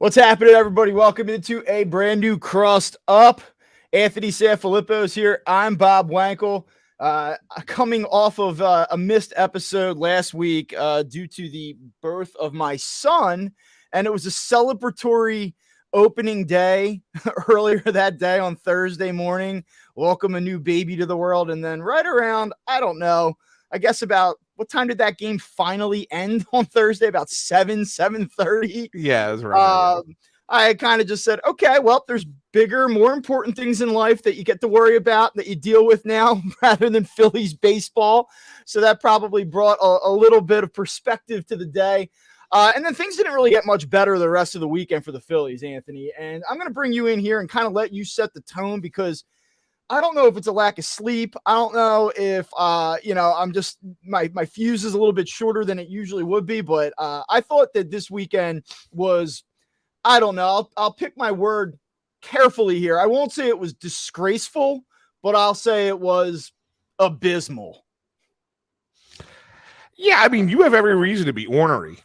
What's happening, everybody? Welcome into a brand new Crust Up. Anthony Sanfilippo's here. I'm Bob Wankel. Coming off of a missed episode last week due to the birth of my son, and it was a celebratory opening day earlier that day on Thursday morning. Welcome a new baby to the world, and then right around, I don't know, I guess about what time did that game finally end on Thursday? About 7:30. Yeah, it was right. I kind of just said, okay, well, there's bigger, more important things in life that you get to worry about, that you deal with now rather than Phillies baseball. So that probably brought a little bit of perspective to the day. And then things didn't really get much better the rest of the weekend for the Phillies, Anthony. And I'm going to bring you in here and kind of let you set the tone, because I don't know if it's a lack of sleep. I don't know if, I'm just, my fuse is a little bit shorter than it usually would be. But I thought that this weekend was, I don't know, I'll pick my word carefully here. I won't say it was disgraceful, but I'll say it was abysmal. Yeah, I mean, you have every reason to be ornery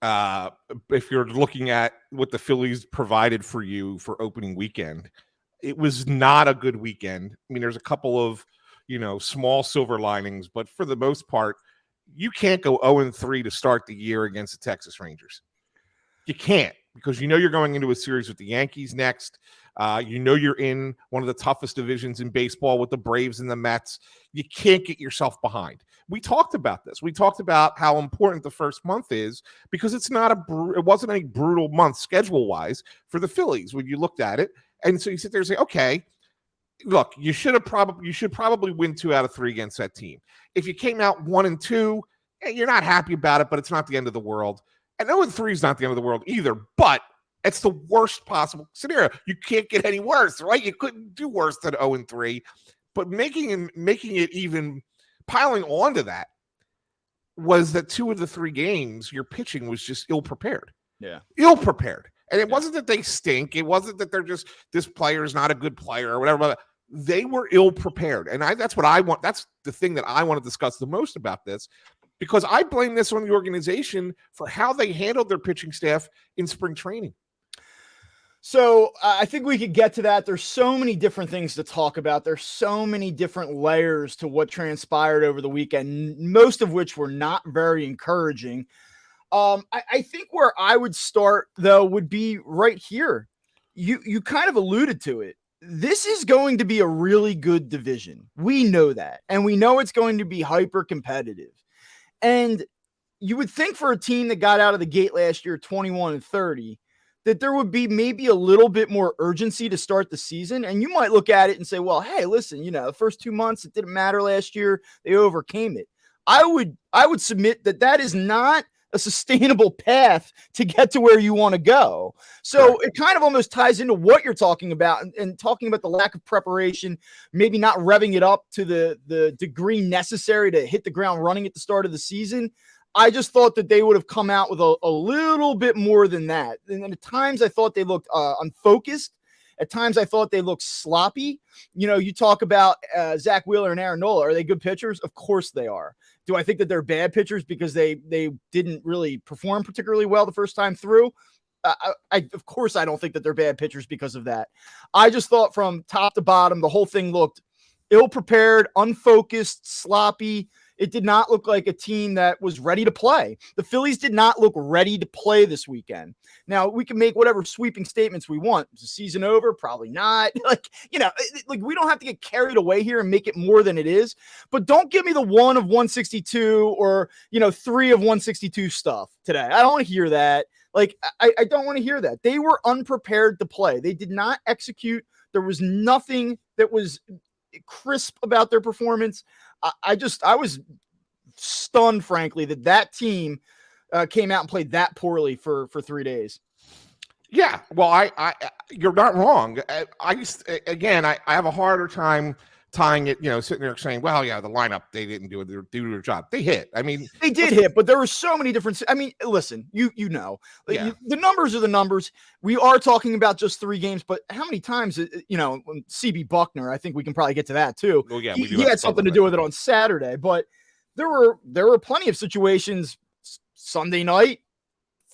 if you're looking at what the Phillies provided for you for opening weekend. It was not a good weekend. I mean, there's a couple of, small silver linings, but for the most part, you can't go 0-3 to start the year against the Texas Rangers. You can't, because you're going into a series with the Yankees next. You're in one of the toughest divisions in baseball with the Braves and the Mets. You can't get yourself behind. We talked about this. We talked about how important the first month is, because it wasn't a brutal month schedule-wise for the Phillies when you looked at it. And so you sit there and say, okay, look, you should probably win 2 out of 3 against that team. If you came out 1-2, you're not happy about it, but it's not the end of the world. And 0-3 is not the end of the world either, but it's the worst possible scenario. You can't get any worse, right? You couldn't do worse than 0-3, but making it even, piling on to that, was that 2 of the 3 games, your pitching was just ill-prepared. Yeah. Ill-prepared. And it wasn't that they stink. It wasn't that they're just, this player is not a good player or whatever. They were ill-prepared. And that's what I want. That's the thing that I want to discuss the most about this, because I blame this on the organization for how they handled their pitching staff in spring training. So I think we could get to that. There's so many different things to talk about. There's so many different layers to what transpired over the weekend, most of which were not very encouraging. I think where I would start, though, would be right here. You kind of alluded to it. This is going to be a really good division. We know that. And we know it's going to be hyper competitive. And you would think for a team that got out of the gate last year 21-30, that there would be maybe a little bit more urgency to start the season. And you might look at it and say, well, hey, listen, the first 2 months, it didn't matter last year. They overcame it. I would submit that is not a sustainable path to get to where you want to go. So It kind of almost ties into what you're talking about, and talking about the lack of preparation, maybe not revving it up to the degree necessary to hit the ground running at the start of the season. I just thought that they would have come out with a little bit more than that. And at times I thought they looked unfocused. At times I thought they looked sloppy. You talk about Zach Wheeler and Aaron Nola. Are they good pitchers? Of course they are. Do I think that they're bad pitchers because they didn't really perform particularly well the first time through? Of course I don't think that they're bad pitchers because of that. I just thought from top to bottom, the whole thing looked ill-prepared, unfocused, sloppy. It did not look like a team that was ready to play. The Phillies did not look ready to play this weekend. Now, we can make whatever sweeping statements we want. Is the season over? Probably not. We don't have to get carried away here and make it more than it is. But don't give me the 1 of 162 or, 3 of 162 stuff today. I don't want to hear that. I don't want to hear that. They were unprepared to play. They did not execute. There was nothing that was crisp about their performance. I was stunned, frankly, that team came out and played that poorly for 3 days. Yeah, well, I you're not wrong. I have a harder time tying it, sitting there saying, well, yeah, the lineup, they didn't do their job. They hit. I mean, they did hit, but there were so many different. I mean, listen, the numbers are the numbers. We are talking about just 3 games, but how many times, CB Buckner, I think we can probably get to that too. Well, yeah, he had something to do with it on Saturday, but there were plenty of situations Sunday night,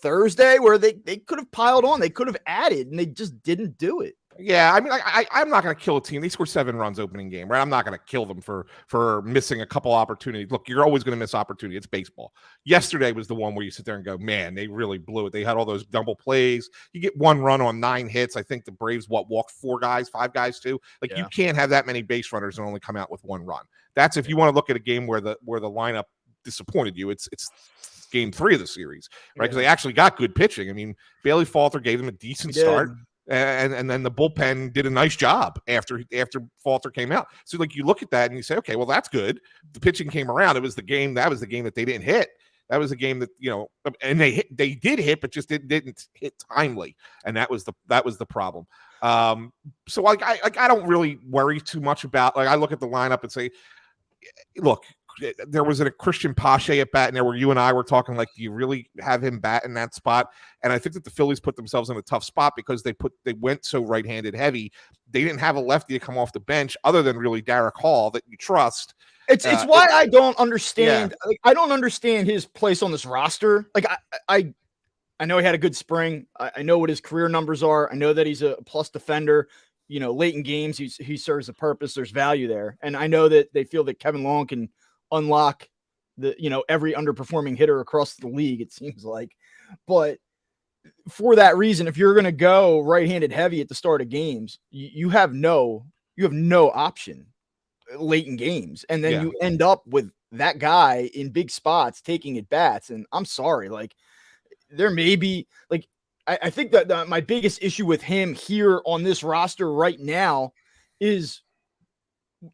Thursday where they could have piled on, they could have added, and they just didn't do it. Yeah, I mean, I'm not going to kill a team. They scored 7 runs opening game, right? I'm not going to kill them for missing a couple opportunities. Look, you're always going to miss opportunity. It's baseball. Yesterday was the one where you sit there and go, man, they really blew it. They had all those double plays. You get 1 run on 9 hits. I think the Braves walked 5 guys too. Like you can't have that many base runners and only come out with 1 run. That's if you want to look at a game where the lineup disappointed you. It's game 3 of the series, right? Because they actually got good pitching. I mean, Bailey Falter gave them a decent start. And then the bullpen did a nice job after Falter came out. So like you look at that and you say, okay, well that's good. The pitching came around. It was the game. That was the game that they didn't hit. That was the game that and they did hit, but just didn't hit timely. And that was the problem. So like I don't really worry too much about. Like I look at the lineup and say, look. There was a Christian Pache at bat in there where you and I were talking like, do you really have him bat in that spot? And I think that the Phillies put themselves in a tough spot because they went so right-handed heavy. They didn't have a lefty to come off the bench other than really Derek Hall that you trust. It's why I don't understand. Yeah. Like, I don't understand his place on this roster. Like I know he had a good spring. I know what his career numbers are. I know that he's a plus defender. Late in games, he serves a purpose. There's value there. And I know that they feel that Kevin Long can unlock every underperforming hitter across the league, it seems like. But for that reason, if you're going to go right-handed heavy at the start of games, you have no option late in games. And then you end up with that guy in big spots taking at bats. And I'm sorry, like there may be like, I think that my biggest issue with him here on this roster right now is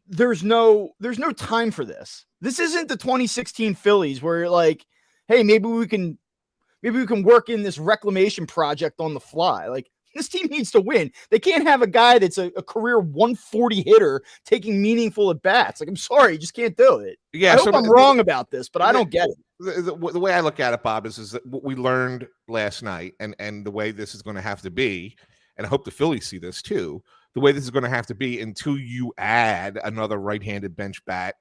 there's no time for this. This isn't the 2016 Phillies where you're like, hey, maybe we can work in this reclamation project on the fly. Like this team needs to win. They can't have a guy that's a career 140 hitter taking meaningful at bats. Like, I'm sorry, you just can't do it. Yeah, I hope I'm wrong about this, but I don't get it. The way I look at it, Bob, is that what we learned last night and the way this is going to have to be, and I hope the Phillies see this too, the way this is going to have to be until you add another right-handed bench bat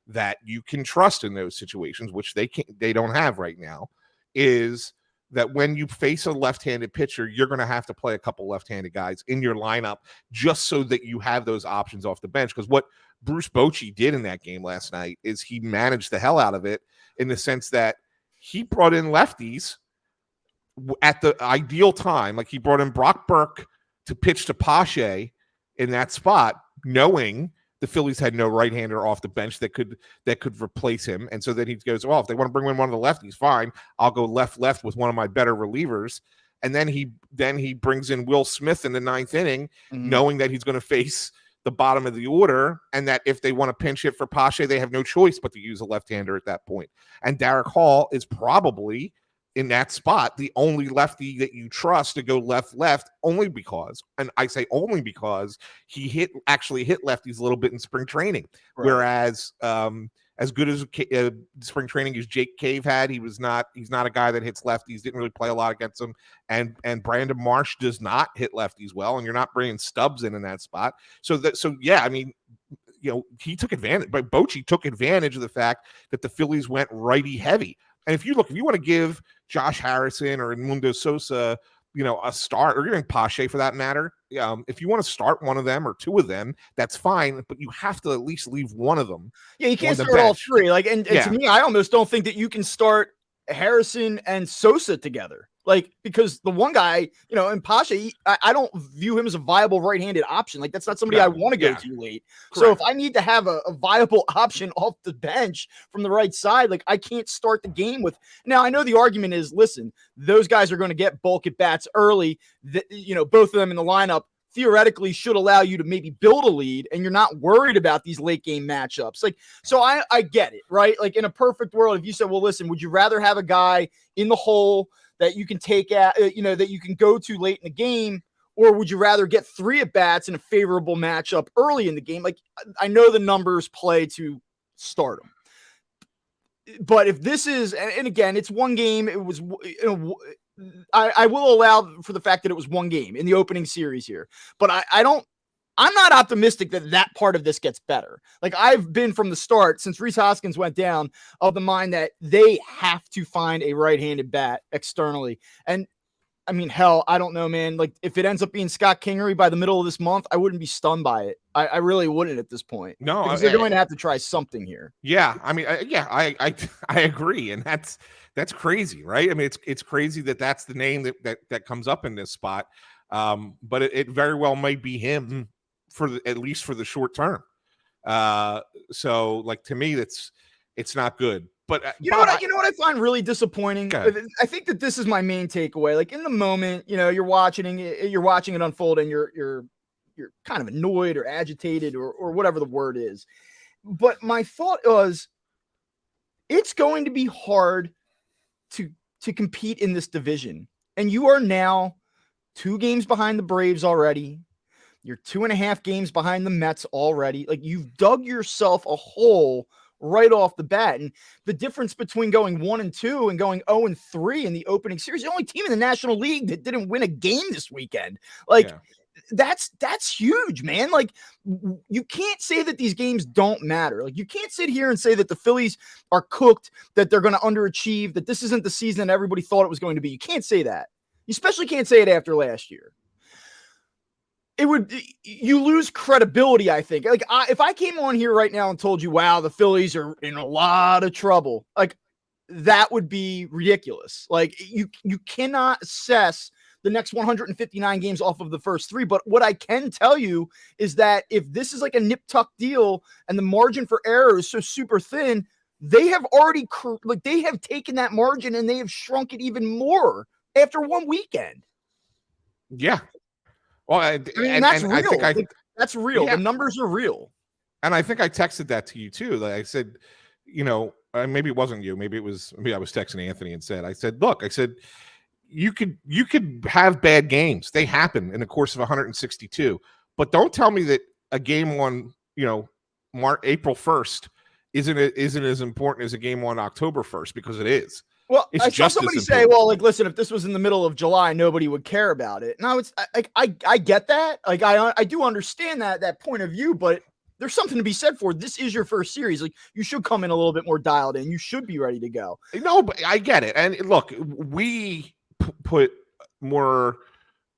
that you can trust in those situations, which they don't have right now, is that when you face a left-handed pitcher, you're going to have to play a couple left-handed guys in your lineup just so that you have those options off the bench. Because what Bruce Bochy did in that game last night is he managed the hell out of it in the sense that he brought in lefties at the ideal time. Like he brought in Brock Burke to pitch to Pache in that spot, knowing the Phillies had no right-hander off the bench that could replace him. And so then he goes, well, if they want to bring in one of the lefties, fine. I'll go left with one of my better relievers. And then he brings in Will Smith in the 9th inning, knowing that he's going to face the bottom of the order, and that if they want to pinch hit for Pache, they have no choice but to use a left-hander at that point. And Derek Hall is probably in that spot the only lefty that you trust to go left only because, and I say only because, he actually hit lefties a little bit in spring training. Right. Whereas as good as spring training as Jake Cave had, he's not a guy that hits lefties, didn't really play a lot against them. And Brandon Marsh does not hit lefties well, and you're not bringing Stubbs in that spot. So yeah, I mean, he took advantage, but Bochy took advantage of the fact that the Phillies went righty heavy. And if you want to give Josh Harrison or Edmundo Sosa, a start, or even Pache for that matter, if you want to start one of them or two of them, that's fine, but you have to at least leave one of them. Yeah, you can't start all three. Like, and to me, I almost don't think that you can start Harrison and Sosa together. Like, because the one guy, and Pache, I don't view him as a viable right-handed option. Like, that's not somebody I want to go to late. Correct. So if I need to have a viable option off the bench from the right side, like, I can't start the game with. Now, I know the argument is, listen, those guys are going to get bulk at bats early. Both of them in the lineup theoretically should allow you to maybe build a lead, and you're not worried about these late game matchups. Like, so I get it, right? Like, in a perfect world, if you said, well, listen, would you rather have a guy in the hole that you can take at, that you can go to late in the game, or would you rather get 3 at bats in a favorable matchup early in the game? Like, I know the numbers play to start them, but if this is, and again, it's one game, it was, I will allow for the fact that it was one game in the opening series here, but I don't I'm not optimistic that part of this gets better. Like, I've been from the start, since Rhys Hoskins went down, of the mind that they have to find a right-handed bat externally. And I mean, hell, I don't know, man. Like, if it ends up being Scott Kingery by the middle of this month, I wouldn't be stunned by it. I really wouldn't at this point. No, because they're going to have to try something here. Yeah, I mean, I agree, and that's crazy, right? I mean, it's crazy that's the name that comes up in this spot, but it very well might be him at least for the short term. So, like, to me, it's not good. But you know what I find really disappointing? I think that this is my main takeaway. Like, in the moment, you're watching it unfold, and you're kind of annoyed or agitated or whatever the word is. But my thought was, it's going to be hard to compete in this division. And you are now 2 games behind the Braves already. You're 2.5 games behind the Mets already. Like, you've dug yourself a hole right off the bat. And the difference between going 1-2 and going 0-3 in the opening series, the only team in the National League that didn't win a game this weekend. Like, that's huge, man. Like, you can't say that these games don't matter. Like, you can't sit here and say that the Phillies are cooked, that they're going to underachieve, that this isn't the season that everybody thought it was going to be. You can't say that. You especially can't say it after last year. You lose credibility, I think. Like, if I came on here right now and told you, wow, the Phillies are in a lot of trouble, like, that would be ridiculous. Like, you cannot assess the next 159 games off of the first 3. But what I can tell you is that if this is like a nip-tuck deal and the margin for error is so super thin, they have already they have taken that margin and they have shrunk it even more after one weekend. Yeah. Well, that's real. That's real. Yeah. The numbers are real. And I think I texted that to you too. Like, I said, maybe it wasn't you. Maybe I was texting Anthony and I said, look, you could have bad games. They happen in the course of 162. But don't tell me that a game on, April 1st isn't as important as a game on October 1st, because it is. Well, I saw somebody say, well, like, listen, if this was in the middle of July, nobody would care about it. And I get that. Like, I do understand that point of view, but there's something to be said for this is your first series. Like, you should come in a little bit more dialed in. You should be ready to go. No, but I get it. And look, we put more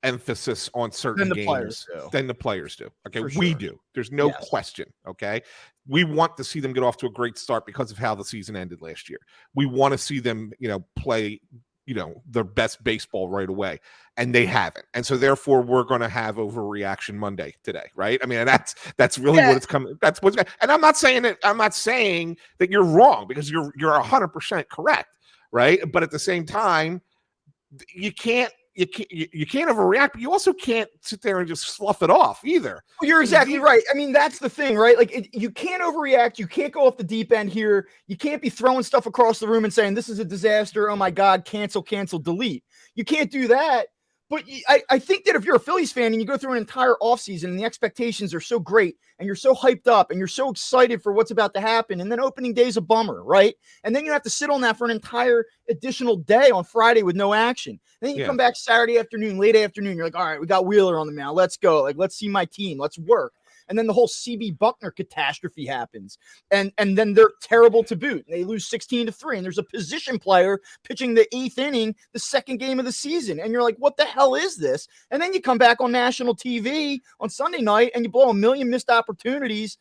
emphasis on certain games than the players do. Okay, we do. There's no question. Okay, we want to see them get off to a great start because of how the season ended last year. We want to see them, play, their best baseball right away, and they haven't. And so therefore, we're going to have overreaction Monday today, right? I mean, that's really what it's coming. That's what's. And I'm not saying that you're wrong, because you're 100% correct, right? But at the same time, you can't overreact, but you also can't sit there and just slough it off either. Well, you're exactly right. I mean, that's the thing, right? Like, you can't overreact. You can't go off the deep end here. You can't be throwing stuff across the room and saying, this is a disaster. Oh my God, cancel, delete. You can't do that. But I think that if you're a Phillies fan and you go through an entire offseason and the expectations are so great and you're so hyped up and you're so excited for what's about to happen, and then opening day is a bummer, right? And then you have to sit on that for an entire additional day on Friday with no action. And then you come back Saturday afternoon, late afternoon. You're like, all right, we got Wheeler on the mound. Let's go. Like, let's see my team. Let's work. And then the whole CB Buckner catastrophe happens. And then they're terrible to boot. They lose 16-3. And there's a position player pitching the 8th inning, the second game of the season. And you're like, what the hell is this? And then you come back on national TV on Sunday night and you blow a million missed opportunities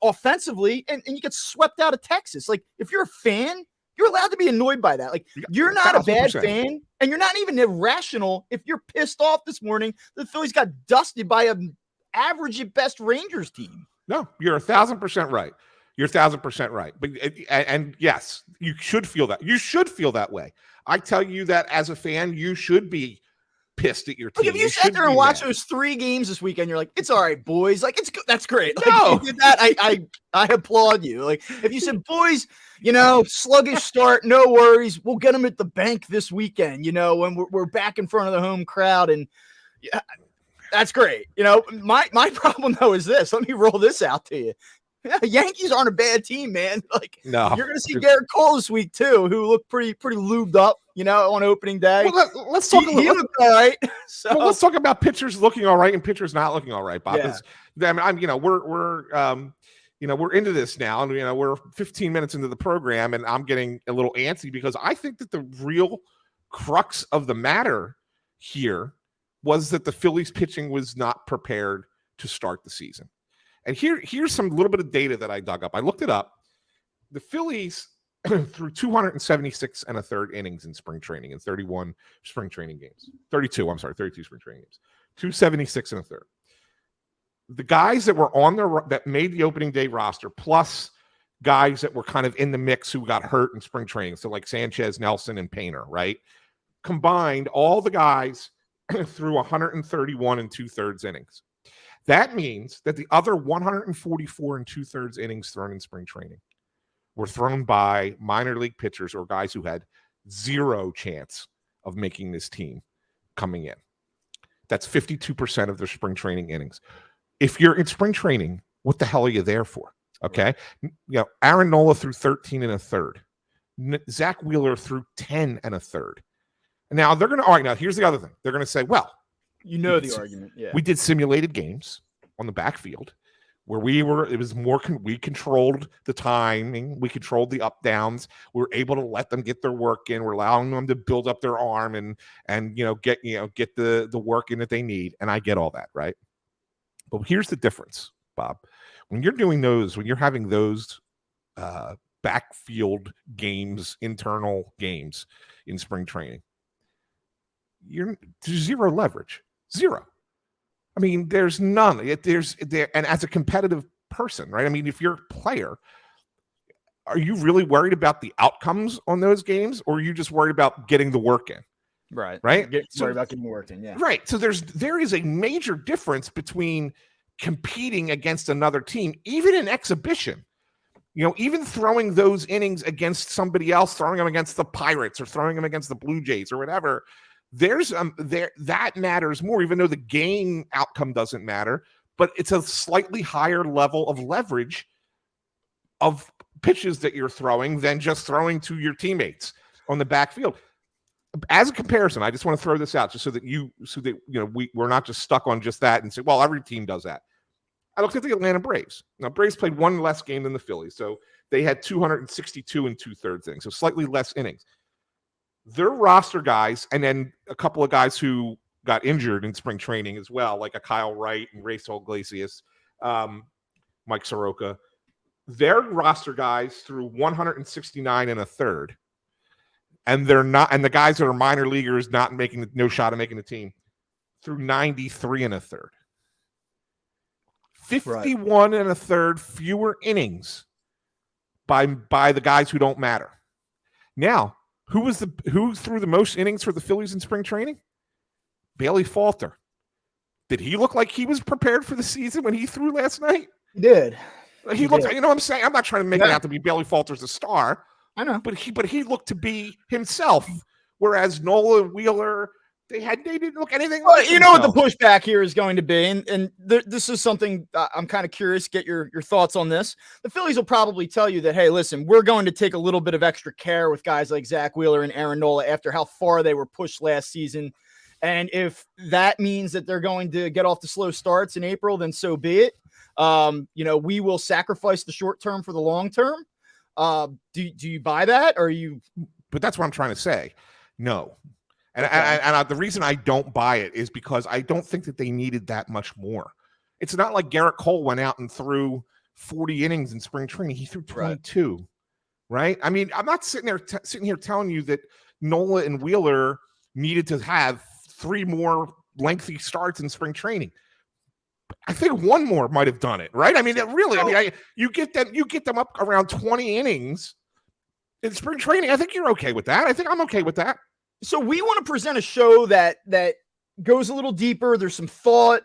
offensively, and you get swept out of Texas. Like, if you're a fan, you're allowed to be annoyed by that. Like, you're not a bad fan, and you're not even irrational if you're pissed off this morning the Phillies got dusted by a average at best Rangers team. No, you're 1,000% right. You're 1,000% right. But and yes, you should feel that. You should feel that way. I tell you that as a fan, you should be pissed at your team. Like, if you sat there and watched those 3 games this weekend, you're like, it's all right, boys. Like, it's good. That's great. Like, no, if you did that, I applaud you. Like, if you said, boys, sluggish start, no worries. We'll get them at the bank this weekend, when we're back in front of the home crowd. And that's great. My problem though is this. Let me roll this out to you. Yankees aren't a bad team, man. Like, no, you're going to see Garrett Cole this week too, who looked pretty lubed up. on opening day. Well, let's talk a little. He looked all right. So well, let's talk about pitchers looking all right and pitchers not looking all right, Bob. Yeah. We're into this now, and we're 15 minutes into the program, and I'm getting a little antsy because I think that the real crux of the matter here was that the Phillies pitching was not prepared to start the season. And here's some little bit of data that I dug up. I looked it up. The Phillies threw 276 and a third innings in spring training in 31 spring training games. 32 spring training games. 276 and a third. The guys that were that made the opening day roster, plus guys that were kind of in the mix who got hurt in spring training, so like Sanchez, Nelson, and Painter, right? Combined, all the guys threw 131 and 2/3 innings. That means that the other 144 and 2/3 innings thrown in spring training were thrown by minor league pitchers or guys who had zero chance of making this team coming in. That's 52% of their spring training innings. If you're in spring training, what the hell are you there for? Okay. Aaron Nola threw 13 and a third. Zach Wheeler threw 10 and a third. Now they're going to, all right, now here's the other thing. They're going to say, well, the argument. Yeah. We did simulated games on the backfield where we controlled the timing. We controlled the up downs. We were able to let them get their work in. We're allowing them to build up their arm and get the work in that they need. And I get all that, right? But here's the difference, Bob. When you're doing those, when you're having those backfield games, internal games in spring training, there's zero leverage. Zero. I mean, there's none. And as a competitive person, right? I mean, if you're a player, are you really worried about the outcomes on those games, or are you just worried about getting the work in? Right. Right. Worried about getting the work in. Yeah. Right. So there is a major difference between competing against another team, even in exhibition. Even throwing those innings against somebody else, throwing them against the Pirates or throwing them against the Blue Jays or whatever. That matters more, even though the game outcome doesn't matter, but it's a slightly higher level of leverage of pitches that you're throwing than just throwing to your teammates on the backfield. As a comparison, I just want to throw this out just so that we're not just stuck on just that and say, well, every team does that. I looked at the Atlanta Braves. Now, Braves played one less game than the Phillies, so they had 262 and 2/3 innings, so slightly less innings. Their roster guys, and then a couple of guys who got injured in spring training as well, like a Kyle Wright and Racel Iglesias, Mike Soroka. Their roster guys threw 169 and a third, and the guys that are minor leaguers, no shot of making the team, threw 93 and a third. 51 and a third fewer innings by the guys who don't matter. Now, who threw the most innings for the Phillies in spring training? Bailey Falter. Did he look like he was prepared for the season when he threw last night? He did. He looked. You know what I'm saying? I'm not trying to make it out to be Bailey Falter's a star. I know, but he looked to be himself. Whereas Nola and Wheeler, they didn't look anything. Well, like you know what the pushback here is going to be, and this is something I'm kind of curious. Get your thoughts on this. The Phillies will probably tell you that, hey, listen, we're going to take a little bit of extra care with guys like Zach Wheeler and Aaron Nola after how far they were pushed last season. And if that means that they're going to get off the slow starts in April, then so be it. We will sacrifice the short term for the long term. Do you buy that? Or are you? But that's what I'm trying to say. No. And the reason I don't buy it is because I don't think that they needed that much more. It's not like Garrett Cole went out and threw 40 innings in spring training. He threw 22, right? I mean, I'm not sitting here telling you that Nola and Wheeler needed to have 3 more lengthy starts in spring training. I think 1 more might have done it, right? I mean, you get them up around 20 innings in spring training. I think you're okay with that. I think I'm okay with that. So we want to present a show that goes a little deeper. There's some thought.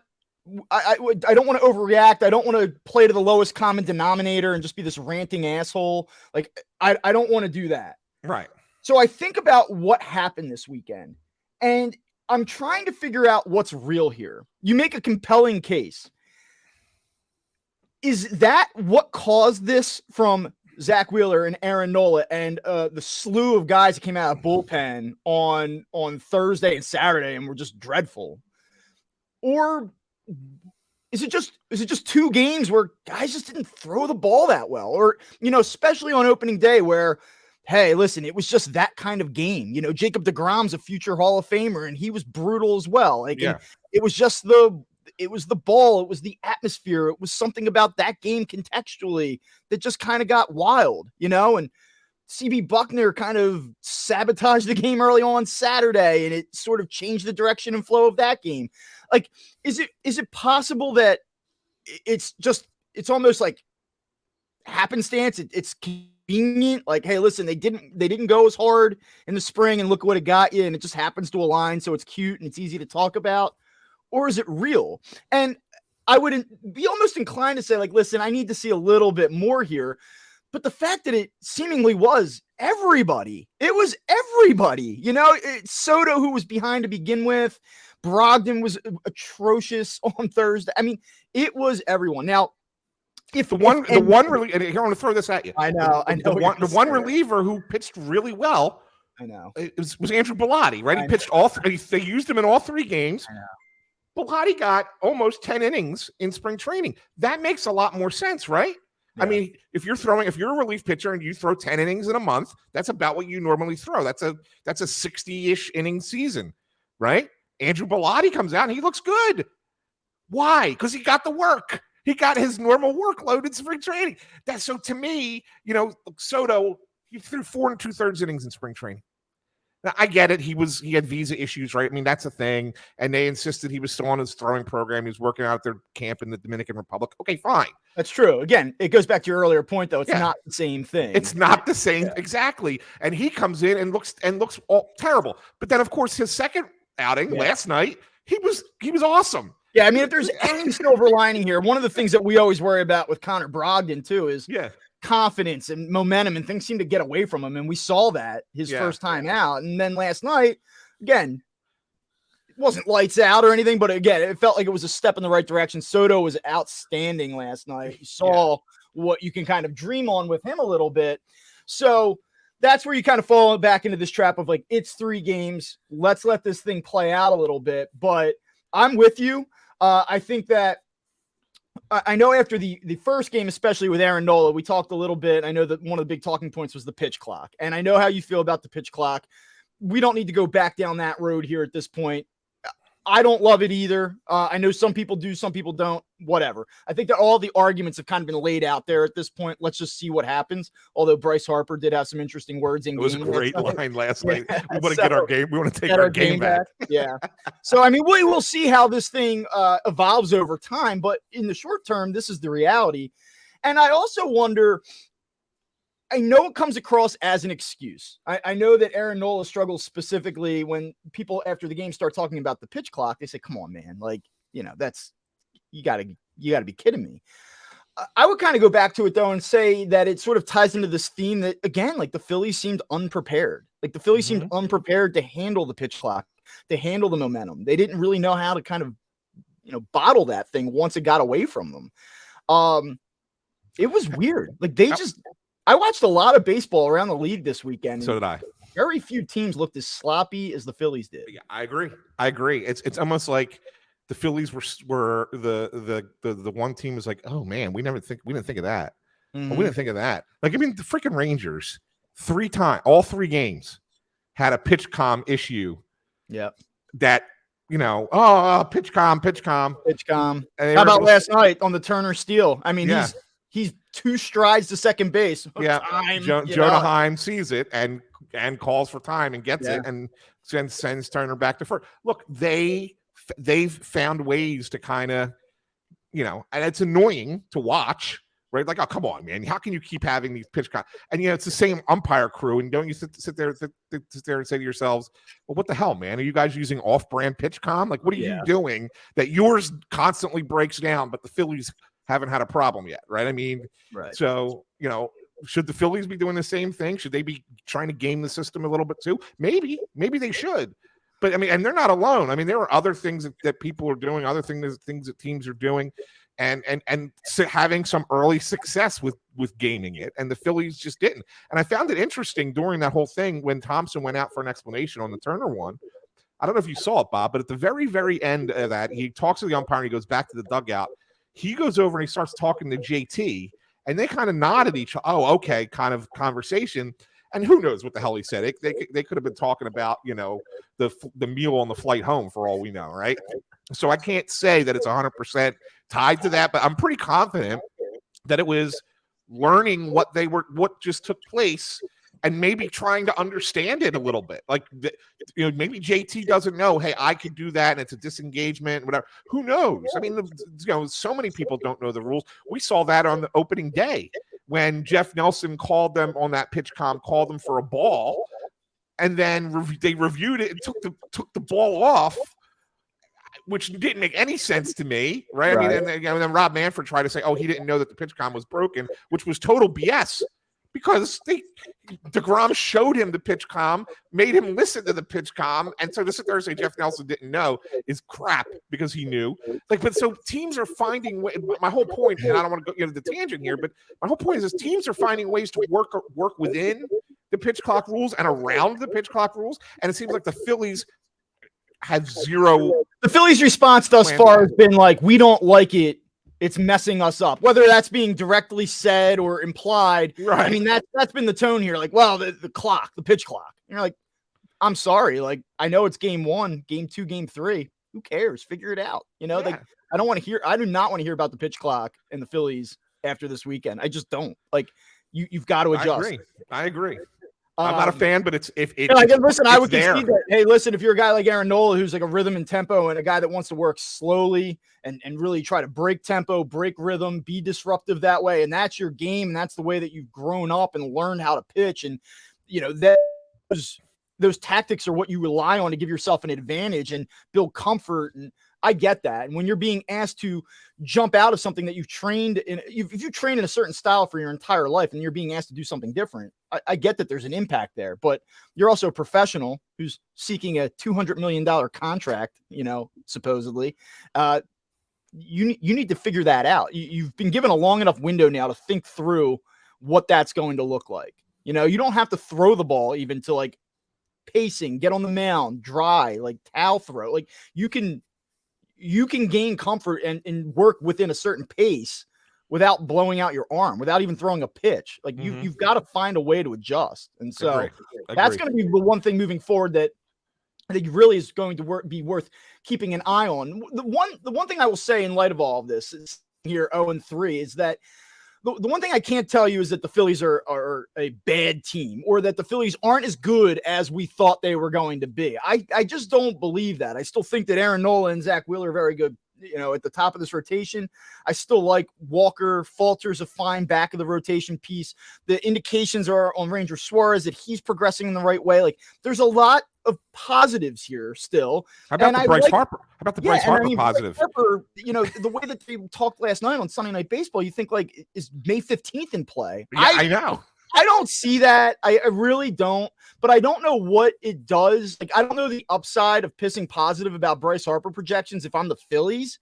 I don't want to overreact. I don't want to play to the lowest common denominator and just be this ranting asshole. Like, I don't want to do that. Right. So I think about what happened this weekend, and I'm trying to figure out what's real here. You make a compelling case. Is that what caused this from Zach Wheeler and Aaron Nola and the slew of guys that came out of bullpen on Thursday and Saturday and were just dreadful? Or is it just two games where guys just didn't throw the ball that well? Or, especially on opening day where, hey, listen, it was just that kind of game. Jacob deGrom's a future Hall of Famer and he was brutal as well. Like, Yeah. it was the ball, it was the atmosphere, it was something about that game contextually that just kind of got wild, and CB Buckner kind of sabotaged the game early on Saturday, and it sort of changed the direction and flow of that game. Like, is it possible that it's almost like happenstance? It's convenient. Like, hey, listen, they didn't go as hard in the spring, and look what it got you, and it just happens to align, so it's cute and it's easy to talk about. Or is it real? And I would be almost inclined to say, like, listen, I need to see a little bit more here. But the fact that it seemingly was everybody, it was everybody, it's Soto who was behind to begin with. Brogdon was atrocious on Thursday. I mean, it was everyone. Now, and here I want to throw this at you. I know. The one reliever who pitched really well, I know, it was Andrew Bellotti, right? He pitched all three. They used him in all 3 games. I know. Bellotti got almost 10 innings in spring training. That makes a lot more sense, right? Yeah. I mean, if you're a relief pitcher and you throw 10 innings in a month, that's about what you normally throw. That's a 60-ish inning season, right? Andrew Bellotti comes out and he looks good. Why? Because he got the work. He got his normal workload in spring training. So to me, Soto, he threw 4 2/3 innings in spring training. Now, I get it. He had visa issues, right? I mean, that's a thing. And they insisted he was still on his throwing program. He was working out at their camp in the Dominican Republic. Okay, fine. That's true. Again, it goes back to your earlier point, though. It's not the same thing. It's not the same. Yeah. Exactly. And he comes in and looks all terrible. But then, of course, his second outing last night, he was awesome. Yeah, I mean, if there's any silver lining here, one of the things that we always worry about with Connor Brogdon, too, is confidence and momentum, and things seem to get away from him. And we saw that his first time out. And then last night, again, it wasn't lights out or anything, but again, it felt like it was a step in the right direction. Soto was outstanding last night. You saw what you can kind of dream on with him a little bit. So that's where you kind of fall back into this trap of like, it's 3 games. Let's let this thing play out a little bit. But I'm with you. I think that I know after the first game, especially with Aaron Nola, we talked a little bit. I know that one of the big talking points was the pitch clock. And I know how you feel about the pitch clock. We don't need to go back down that road here at this point. I don't love it either. I know some people do, some people don't, whatever. I think that all the arguments have kind of been laid out there at this point. Let's just see what happens. Although Bryce Harper did have some interesting words in game. It was a great line last night. We want to get our game. We want to take our game back. Yeah. So, I mean, we will see how this thing evolves over time. But in the short term, this is the reality. And I also wonder, I know it comes across as an excuse. I know that Aaron Nola struggles specifically when people after the game start talking about the pitch clock. They say, come on, man. Like, that's, you gotta be kidding me. I would kind of go back to it though and say that it sort of ties into this theme that, again, like the Phillies seemed unprepared. Like the Phillies seemed unprepared to handle the pitch clock, to handle the momentum. They didn't really know how to kind of, bottle that thing once it got away from them. It was weird. Like I watched a lot of baseball around the league this weekend. So did I. Very few teams looked as sloppy as the Phillies did. Yeah, I agree. It's almost like the Phillies were the one team was like, oh man, we didn't think of that. Mm-hmm. We didn't think of that. Like, I mean, the freaking Rangers 3 times, all 3 games had a pitch comm issue. Yep. That, pitch comm. How about last night on the Turner Steal? I mean, he's 2 strides to second base. Yeah, Jonah Heim sees it and calls for time and gets it and sends Turner back to first. Look, they've found ways to kind of, and it's annoying to watch, right? Like, oh, come on, man. How can you keep having these pitch comm? And, it's the same umpire crew. And don't you sit there and say to yourselves, well, what the hell, man? Are you guys using off-brand pitch comm? Like, what are you doing that yours constantly breaks down, but the Phillies haven't had a problem yet, right? I mean, so, should the Phillies be doing the same thing? Should they be trying to game the system a little bit too? Maybe they should. But I mean, and they're not alone. I mean, there are other things that people are doing, other things that teams are doing. having some early success with gaming it, and the Phillies just didn't. And I found it interesting during that whole thing when Thompson went out for an explanation on the Turner one. I don't know if you saw it, Bob, but at the very, very end of that, he talks to the umpire and he goes back to the dugout. He goes over and he starts talking to JT, and they kind of nod at each other. Oh, okay, kind of conversation. And who knows what the hell he said? They could have been talking about, the meal on the flight home for all we know, right? So I can't say that it's 100% tied to that, but I'm pretty confident that it was learning what just took place and maybe trying to understand it a little bit. Like, maybe JT doesn't know, hey, I could do that, and it's a disengagement, whatever. Who knows? I mean, so many people don't know the rules. We saw that on the opening day when Jeff Nelson called them on that pitch called them for a ball, and then they reviewed it and took the ball off, which didn't make any sense to me, right? I mean, and then Rob Manfred tried to say, oh, he didn't know that the pitch was broken, which was total BS. Because DeGrom showed him the pitch made him listen to the pitch and so to sit there and say Jeff Nelson didn't know is crap because he knew. But so teams are finding my whole point, and I don't want to go into the tangent here, but my whole point is teams are finding ways to work within the pitch clock rules and around the pitch clock rules, and it seems like the Phillies have zero. The Phillies' response thus far has been like, we don't like it. It's messing us up, whether that's being directly said or implied. Right. I mean, that's been the tone here. Like, well, the clock, the pitch clock. And you're like, I'm sorry. Like, I know it's game 1, game 2, game 3. Who cares? Figure it out. Like, I do not want to hear about the pitch clock and the Phillies after this weekend. I just don't. Like, you've got to adjust. I agree. I'm not a fan, but I would concede that. Hey, listen, if you're a guy like Aaron Nola, who's like a rhythm and tempo, and a guy that wants to work slowly and really try to break tempo, break rhythm, be disruptive that way, and that's your game, and that's the way that you've grown up and learned how to pitch, and those tactics are what you rely on to give yourself an advantage and build comfort. And I get that. And when you're being asked to jump out of something that you've trained in, if you train in a certain style for your entire life and you're being asked to do something different, I get that there's an impact there, but you're also a professional who's seeking a $200 million contract, supposedly. You need to figure that out. You've been given a long enough window now to think through what that's going to look like. You don't have to throw the ball even to like pacing, get on the mound, dry, like towel throw. Like you can gain comfort and work within a certain pace without blowing out your arm, without even throwing a pitch. Like you've got to find a way to adjust. And so that's going to be the one thing moving forward that I think really is going to be worth keeping an eye on. The one thing I will say in light of all of this is here 0-3 is that the one thing I can't tell you is that the Phillies are a bad team or that the Phillies aren't as good as we thought they were going to be. I just don't believe that. I still think that Aaron Nola and Zach Wheeler are very good, at the top of this rotation. I still like Walker. Falter's a fine back of the rotation piece. The indications are on Ranger Suarez that he's progressing in the right way. Like there's a lot of positives here still. How about the Bryce Harper? How about the Bryce Harper positive? Bryce Harper, the way that they talked last night on Sunday Night Baseball, you think like is May 15th in play? Yeah, I know. I don't see that. I really don't. But I don't know what it does. Like, I don't know the upside of pissing positive about Bryce Harper projections if I'm the Phillies,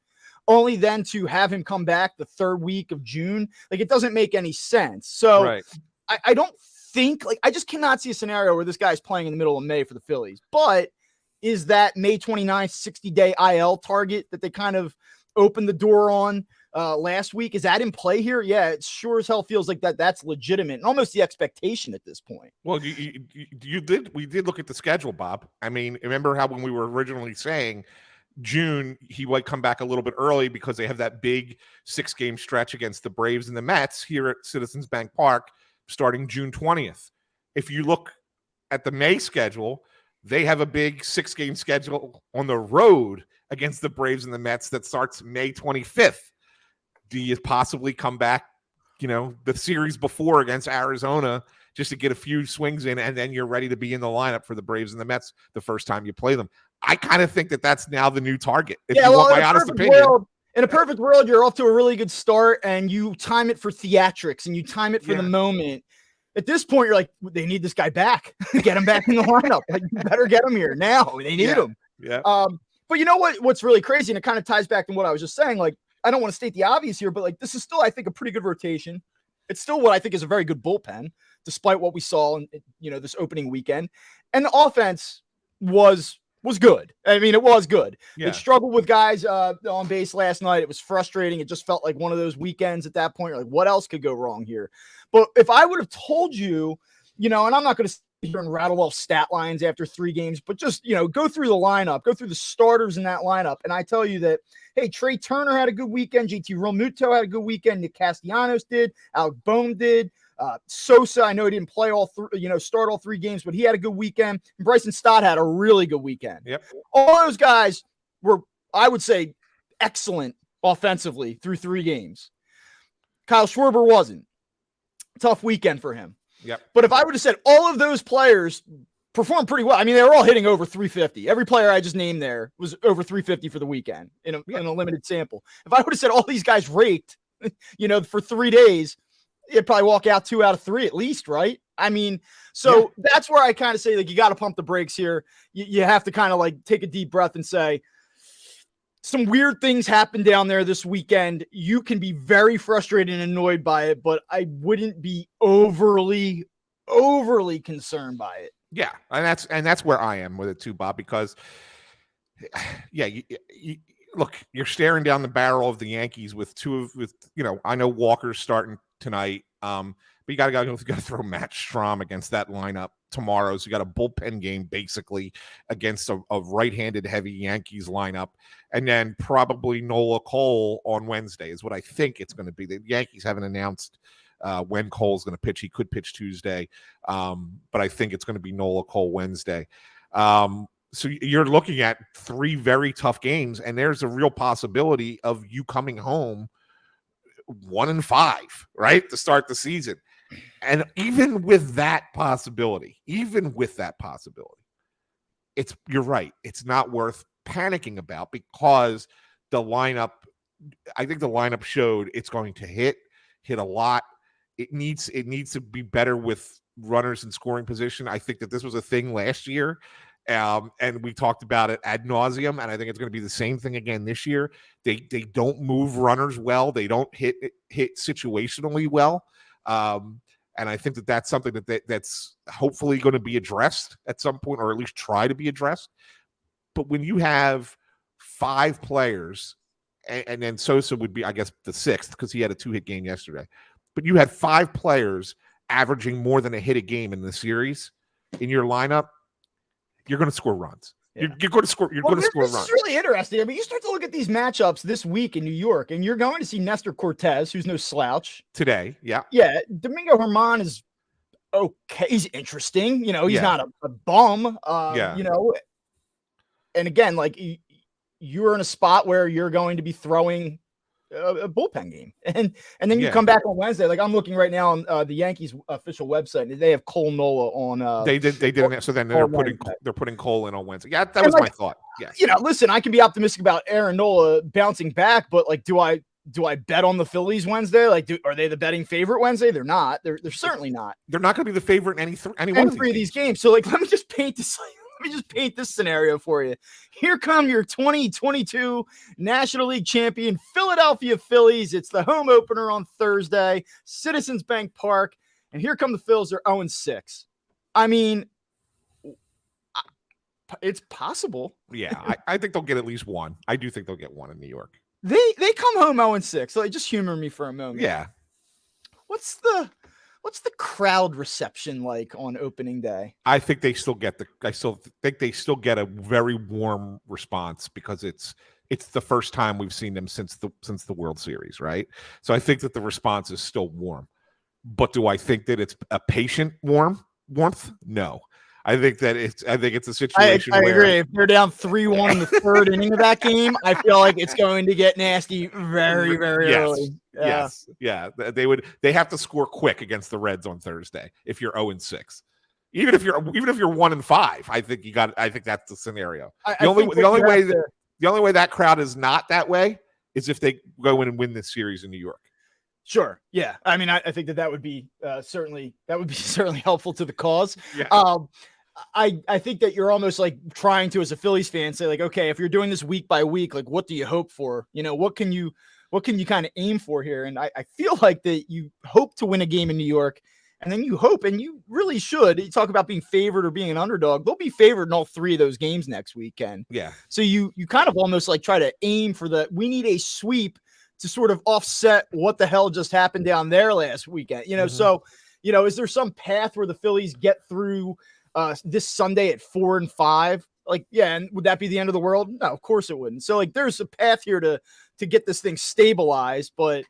only then to have him come back the 3rd week of June. Like, it doesn't make any sense. So I don't think, like, I just cannot see a scenario where this guy's playing in the middle of May for the Phillies. But is that May 29th, 60-day IL target that they kind of opened the door on last week, is that in play here? Yeah, it sure as hell feels like that's legitimate and almost the expectation at this point. Well, we did look at the schedule, Bob. I mean, remember how when we were originally saying June, he might come back a little bit early because they have that big 6-game stretch against the Braves and the Mets here at Citizens Bank Park starting June 20th. If you look at the May schedule, they have a big 6-game schedule on the road against the Braves and the Mets that starts May 25th. Do you possibly come back, the series before against Arizona just to get a few swings in, and then you're ready to be in the lineup for the Braves and the Mets the first time you play them? I kind of think that that's now the new target. If you want my honest opinion. In a perfect world, you're off to a really good start, and you time it for theatrics, and you time it for the moment. At this point, you're like, they need this guy back. Get him back in the lineup. Like, you better get him here now. They need him. Yeah. But you know what's really crazy, and it kind of ties back to what I was just saying, like, I don't want to state the obvious here, but like this is still, I think, a pretty good rotation. It's still what I think is a very good bullpen, despite what we saw in, this opening weekend. And the offense was good. I mean, it was good. Yeah. It struggled with guys on base last night. It was frustrating. It just felt like one of those weekends at that point. Like, what else could go wrong here? But if I would have told you, and I'm not going to sit here and rattle off stat lines after 3 games, but just, go through the lineup, go through the starters in that lineup. And I tell you that, hey, Trey Turner had a good weekend. JT Realmuto had a good weekend. Nick Castellanos did. Alec Boehm did. Sosa, I know he didn't play start all 3 games, but he had a good weekend. And Bryson Stott had a really good weekend. Yep. All those guys were, I would say, excellent offensively through 3 games. Kyle Schwarber wasn't. Tough weekend for him. Yep. But if I would have said all of those players performed pretty well, I mean, they were all hitting over 350. Every player I just named there was over 350 for the weekend in a limited sample. If I would have said all these guys raked, for 3 days, it'd probably walk out 2 out of 3 at least, right? I mean, so that's where I kind of say, like, you got to pump the brakes here. You have to kind of like take a deep breath and say, some weird things happened down there this weekend. You can be very frustrated and annoyed by it, but I wouldn't be overly concerned by it. Yeah, and that's where I am with it too, Bob, because look, you're staring down the barrel of the Yankees with I know Walker's starting tonight, but you got to throw Matt Strahm against that lineup tomorrow. So you got a bullpen game basically against a right-handed heavy Yankees lineup, and then probably Nola Cole on Wednesday is what I think it's going to be. The Yankees haven't announced when Cole's going to pitch. He could pitch Tuesday, but I think it's going to be Nola Cole Wednesday. So you're looking at 3 very tough games, and there's a real possibility of you coming home 1-5, right, to start the season. And even with that possibility, you're right. It's not worth panicking about, because I think the lineup showed it's going to hit a lot. It needs to be better with runners in scoring position. I think that this was a thing last year. And we talked about it ad nauseum, and I think it's going to be the same thing again this year. They don't move runners well. They don't hit situationally well. And I think that's something that's hopefully going to be addressed at some point, or at least try to be addressed. But when you have 5 players, and then Sosa would be, I guess, the 6th, because he had a 2-hit game yesterday. But you had 5 players averaging more than a hit a game in the series in your lineup, you're going to score runs. Yeah. You're going to score. You're going to score runs. It's really interesting. I mean, you start to look at these matchups this week in New York, and you're going to see Nestor Cortez, who's no slouch today. Yeah. Domingo Germán is okay. He's interesting. He's not a bum. And again, like, you're in a spot where you're going to be throwing a bullpen game, and then you come back on Wednesday. Like, I'm looking right now on the Yankees official website, and they have Cole Nola on. They did. So then they're putting Cole in on Wednesday. Yeah, that was my thought. Yeah. Listen, I can be optimistic about Aaron Nola bouncing back, but like, do I bet on the Phillies Wednesday? Like, are they the betting favorite Wednesday? They're not. They're certainly not. They're not going to be the favorite in any one of these games. So like, let me just paint this scenario for you. Here come your 2022 National League champion Philadelphia Phillies. It's the home opener on Thursday, Citizens Bank Park. And here come the Phils. They're 0-6. I mean, it's possible. Yeah, I think they'll get at least one. I do think they'll get one in New York. They come home 0-6. So just humor me for a moment. Yeah. What's the crowd reception like on opening day? I think they still get a very warm response, because it's the first time we've seen them since the World Series, right? So I think that the response is still warm. But do I think that it's a patient warmth? No. I think it's a situation I agree. If they're down 3-1 in the 3rd inning of that game, I feel like it's going to get nasty very, very early. Yeah. Yes. Yeah. They have to score quick against the Reds on Thursday if you're 0-6. Even if you're 1-5, I think that's the scenario. The only way that crowd is not that way is if they go in and win this series in New York. Sure. Yeah. I mean, I think that would be certainly helpful to the cause. Yeah. I think that you're almost like trying to, as a Phillies fan, say like, okay, if you're doing this week by week, like, what do you hope for? What can you what can you kind of aim for here? And I feel like that you hope to win a game in New York, and then you hope, and you really should. You talk about being favored or being an underdog. They'll be favored in all 3 of those games next weekend. Yeah. So you kind of almost like try to aim for we need a sweep to sort of offset what the hell just happened down there last weekend. So, is there some path where the Phillies get through this Sunday at 4-5? Like, yeah, and would that be the end of the world? No, of course it wouldn't. So, like, there's a path here to get this thing stabilized, but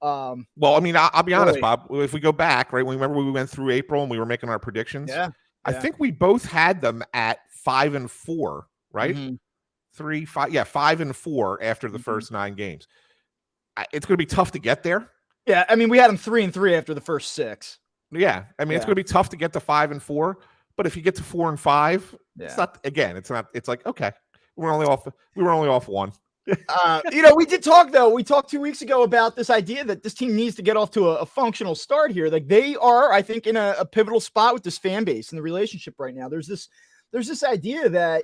well, I mean, I'll be honest, Bob. If we go back, right, remember we went through April and we were making our predictions. Yeah. I think we both had them at 5-4, right? Mm-hmm. 3, 5, 5-4 after the first 9 games. It's going to be tough to get there. Yeah, I mean, we had them 3-3 after the first 6. Yeah, I mean, it's going to be tough to get to 5-4. But if you get to 4-5, it's not. Again, it's not. It's like, okay, we were only off 1. We did talk, though. We talked 2 weeks ago about this idea that this team needs to get off to a functional start here. Like, they are, I think, in a pivotal spot with this fan base and the relationship right now. There's this idea that,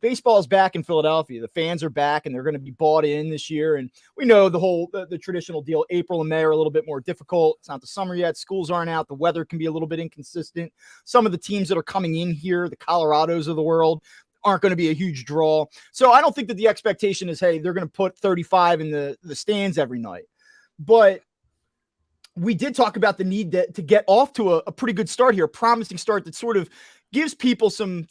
baseball is back in Philadelphia. The fans are back and they're going to be bought in this year. And we know the traditional deal, April and May are a little bit more difficult. It's not the summer yet. Schools aren't out. The weather can be a little bit inconsistent. Some of the teams that are coming in here, the Colorados of the world, aren't going to be a huge draw. So I don't think that the expectation is, hey, they're going to put 35 in the stands every night. But we did talk about the need to get off to a pretty good start here, a promising start that sort of gives people some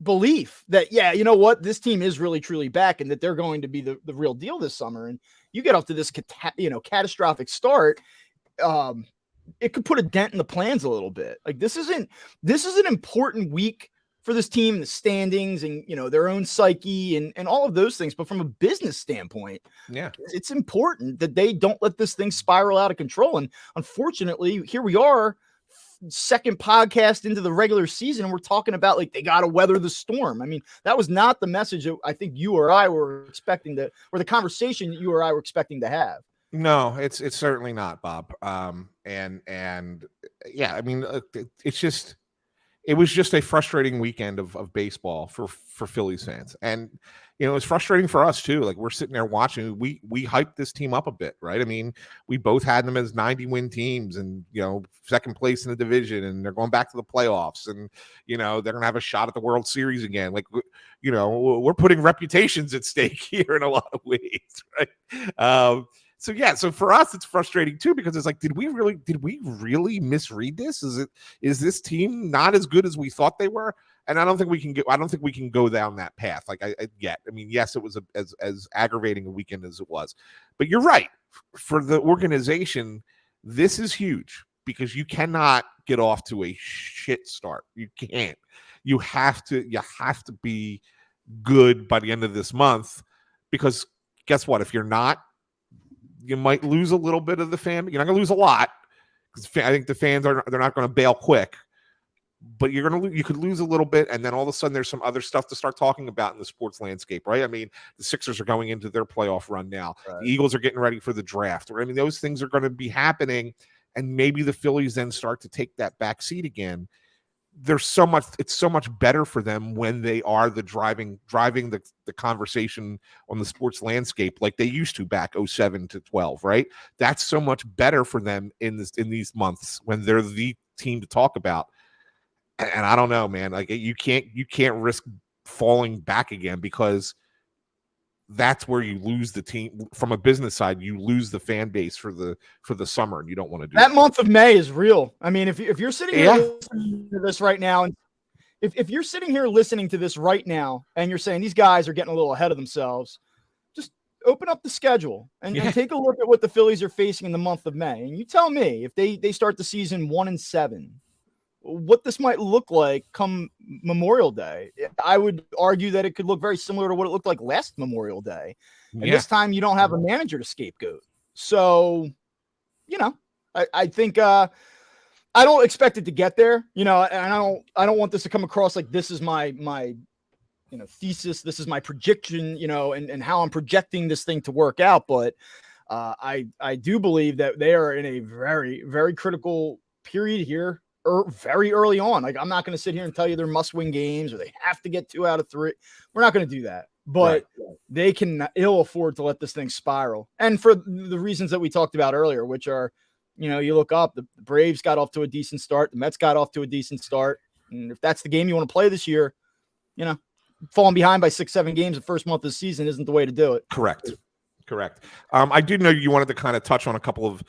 belief that, yeah, you know what, this team is really, truly back and that they're going to be the real deal this summer. And you get off to this, catastrophic start. It could put a dent in the plans a little bit. Like, this is an important week for this team, the standings and, their own psyche and all of those things. But from a business standpoint, it's important that they don't let this thing spiral out of control. And unfortunately, here we are, second podcast into the regular season, and we're talking about, like, they got to weather the storm. I mean, that was not the message that I think you or I were expecting or the conversation that you or I were expecting to have. No, it's certainly not, Bob. And yeah, I mean, it was just a frustrating weekend of baseball for Phillies fans. And, it's frustrating for us too. Like, we're sitting there watching, we hyped this team up a bit, right? I mean, we both had them as 90-win teams and, second place in the division, and they're going back to the playoffs, and, they're going to have a shot at the World Series again. Like, we're putting reputations at stake here in a lot of ways, right? So for us, it's frustrating too, because it's like, did we really misread this? Is this team not as good as we thought they were? And I don't think we can go down that path. Like, I mean, yes, it was as aggravating a weekend as it was, but you're right. For the organization, this is huge, because you cannot get off to a shit start. You can't. You have to be good by the end of this month, because guess what? If you're not, you might lose a little bit of the fan. You're not going to lose a lot, because I think the fans they're not going to bail quick. But you could lose a little bit, and then all of a sudden there's some other stuff to start talking about in the sports landscape, right? I mean, the Sixers are going into their playoff run now. Right. The Eagles are getting ready for the draft. I mean, those things are going to be happening, and maybe the Phillies then start to take that back seat again. It's so much better for them when they are driving the conversation on the sports landscape, like they used to back 2007 to 2012, right? That's so much better for them in these months when they're the team to talk about. And I don't know, man, like, you can't risk falling back again, because that's where you lose the team. From a business side, you lose the fan base for the summer, and you don't want to do that. Month of May is real. I mean, if you're sitting here listening to this right now, and if you're sitting here listening to this right now, and you're saying these guys are getting a little ahead of themselves, just open up the schedule and take a look at what the Phillies are facing in the month of May, and you tell me if they start the season 1-7. What this might look like come Memorial Day. I would argue that it could look very similar to what it looked like last Memorial Day. And this time you don't have a manager to scapegoat. So, I think I don't expect it to get there, and I don't want this to come across like this is my thesis. This is my prediction, and how I'm projecting this thing to work out. But I do believe that they are in a very, very critical period here very early on. Like, I'm not going to sit here and tell you they're must-win games or they have to get 2 out of 3. We're not going to do that. But they can ill afford to let this thing spiral. And for the reasons that we talked about earlier, which are, you look up, the Braves got off to a decent start. The Mets got off to a decent start. And if that's the game you want to play this year, falling behind by 6-7 games the first month of the season isn't the way to do it. Correct. I did know you wanted to kind of touch on a couple of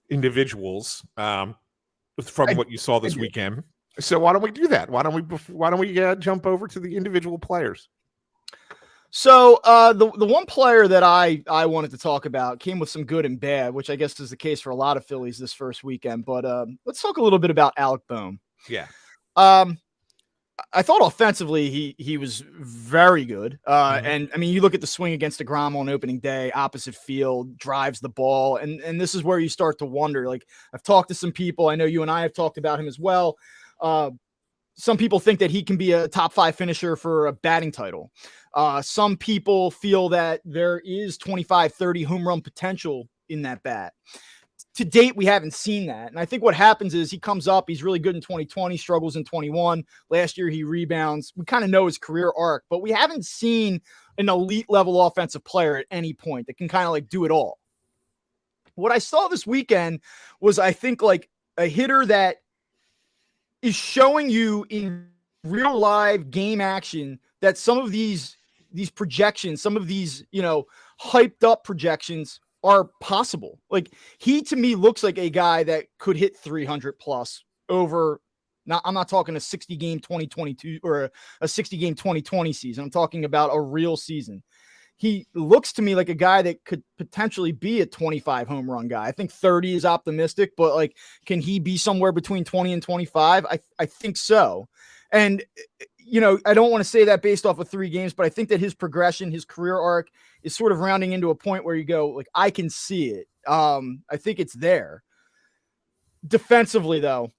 individuals from what you saw this weekend. So why don't we do that? Why don't we jump over to the individual players? So the one player that I wanted to talk about came with some good and bad, which I guess is the case for a lot of Phillies this first weekend. But let's talk a little bit about Alec Bohm. Yeah. I thought offensively he was very good. And I mean, you look at the swing against DeGrom on opening day, opposite field, drives the ball. And this is where you start to wonder. Like, I've talked to some people. I know you and I have talked about him as well. Some people think that he can be a top 5 finisher for a batting title. Some people feel that there is 25, 30 home run potential in that bat. To date, we haven't seen that. And I think what happens is he comes up, he's really good in 2020, struggles in 21. Last year, he rebounds. We kind of know his career arc, but we haven't seen an elite level offensive player at any point that can kind of like do it all. What I saw this weekend was, I think, like a hitter that is showing you in real live game action that some of these projections, some of these, hyped up projections are possible. Like, he to me looks like a guy that could hit 300 plus over. I'm not talking a 60 game 2022 or a 60 game 2020 season. I'm talking about a real season. He looks to me like a guy that could potentially be a 25 home run guy. I think 30 is optimistic, but like, can he be somewhere between 20 and 25? I think so. And, I don't want to say that based off of 3 games, but I think that his progression, his career arc is sort of rounding into a point where you go, like, I can see it. I think it's there. Defensively, though,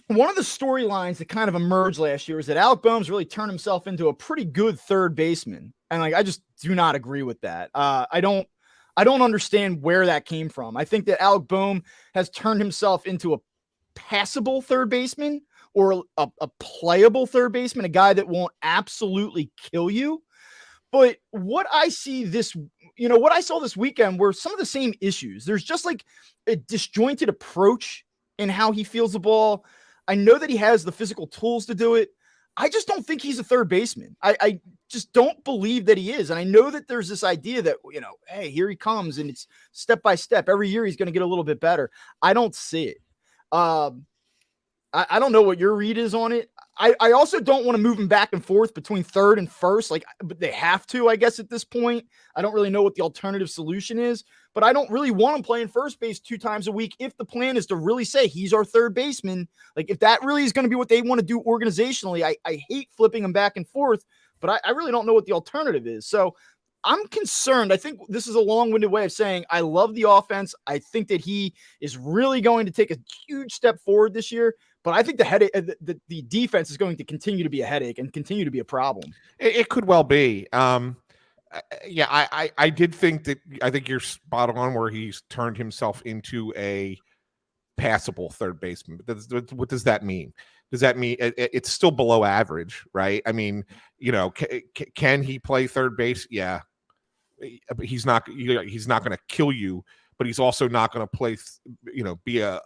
one of the storylines that kind of emerged last year is that Alec Bohm's really turned himself into a pretty good third baseman. And like, I just do not agree with that. I don't understand where that came from. I think that Alec Bohm has turned himself into a passable third baseman or a playable third baseman, a guy that won't absolutely kill you. But what I see what I saw this weekend were some of the same issues. There's just like a disjointed approach in how he feels the ball. I know that he has the physical tools to do it. I just don't think he's a third baseman. I just don't believe that he is. And I know that there's this idea that, hey, here he comes and it's step by step. Every year he's going to get a little bit better. I don't see it. I don't know what your read is on it. I also don't want to move him back and forth between third and first. But they have to, I guess, at this point. I don't really know what the alternative solution is, but I don't really want him playing first base 2 times a week. If the plan is to really say he's our third baseman, like if that really is going to be what they want to do organizationally, I hate flipping him back and forth, but I really don't know what the alternative is. So I'm concerned. I think this is a long-winded way of saying I love the offense. I think that he is really going to take a huge step forward this year. But I think the defense is going to continue to be a headache and continue to be a problem. It could well be. I did think that. I think you're spot on where he's turned himself into a passable third baseman. But what does that mean? Does that mean it's still below average, right? I mean, can he play third base? Yeah, but he's not. He's not going to kill you, but he's also not going to play. Be a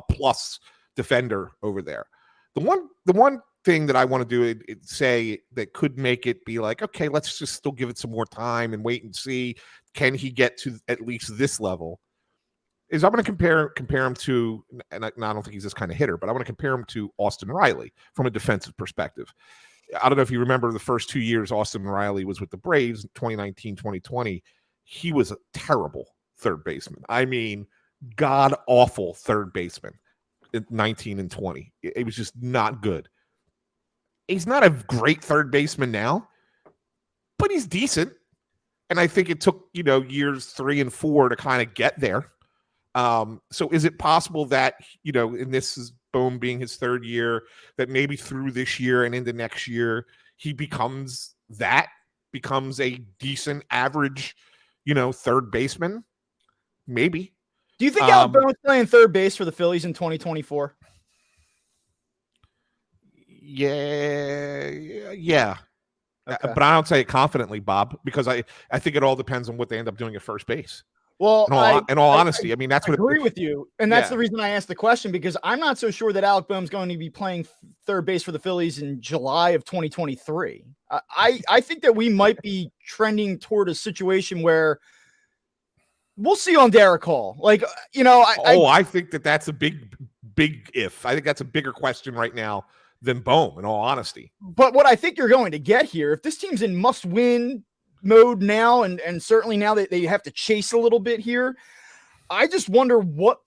plus defender over there. The one thing that I want to do say that could make it be like, okay, let's just still give it some more time and wait and see, can he get to at least this level, is I'm going to compare him to, and I don't think he's this kind of hitter, but I want to compare him to Austin Riley from a defensive perspective. I don't know if you remember the first 2 years Austin Riley was with the Braves, 2019, 2020. He was a terrible third baseman. I mean, god awful third baseman. 19 and 20. It was just not good. He's not a great third baseman now, but he's decent. And I think it took, years 3 and 4 to kind of get there. So is it possible that, and this is Bohm being his 3rd year, that maybe through this year and into next year, he becomes a decent average, third baseman? Maybe. Do you think Alec Bohm's playing third base for the Phillies in 2024? Yeah. Okay. But I don't say it confidently, Bob, because I think it all depends on what they end up doing at first base. Well, In all honesty, I mean, that's what agree with you. And that's the reason I asked the question, because I'm not so sure that Alec Boehm's going to be playing third base for the Phillies in July of 2023. I think that we might be trending toward a situation where we'll see on Derek Hall. Like, I think that's a big if. I think that's a bigger question right now than Boehm, in all honesty. But what I think you're going to get here, if this team's in must-win mode now, and certainly now that they have to chase a little bit here, I just wonder how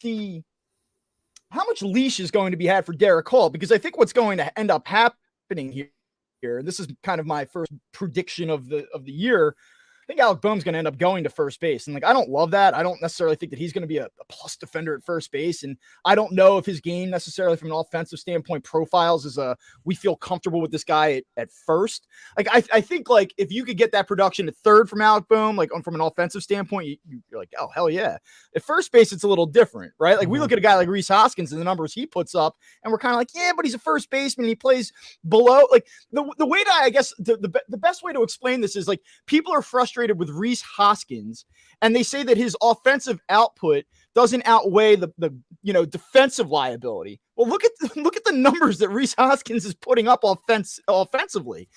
much leash is going to be had for Derek Hall, because I think what's going to end up happening here, this is kind of my first prediction of the year, I think Alec Boehm's going to end up going to first base. And like, I don't love that. I don't necessarily think that he's going to be a plus defender at first base. And I don't know if his game necessarily from an offensive standpoint profiles as we feel comfortable with this guy at first. Like, I think like if you could get that production at third from Alec Boehm, like from an offensive standpoint, you're like, oh, hell yeah. At first base, it's a little different, right? Like we look at a guy like Rhys Hoskins and the numbers he puts up, and we're kind of like, yeah, but he's a first baseman. He plays below. Like the way that I guess the best way to explain this is like people are frustrated with Rhys Hoskins, and they say that his offensive output doesn't outweigh the defensive liability. Well, look at the numbers that Rhys Hoskins is putting up offensively.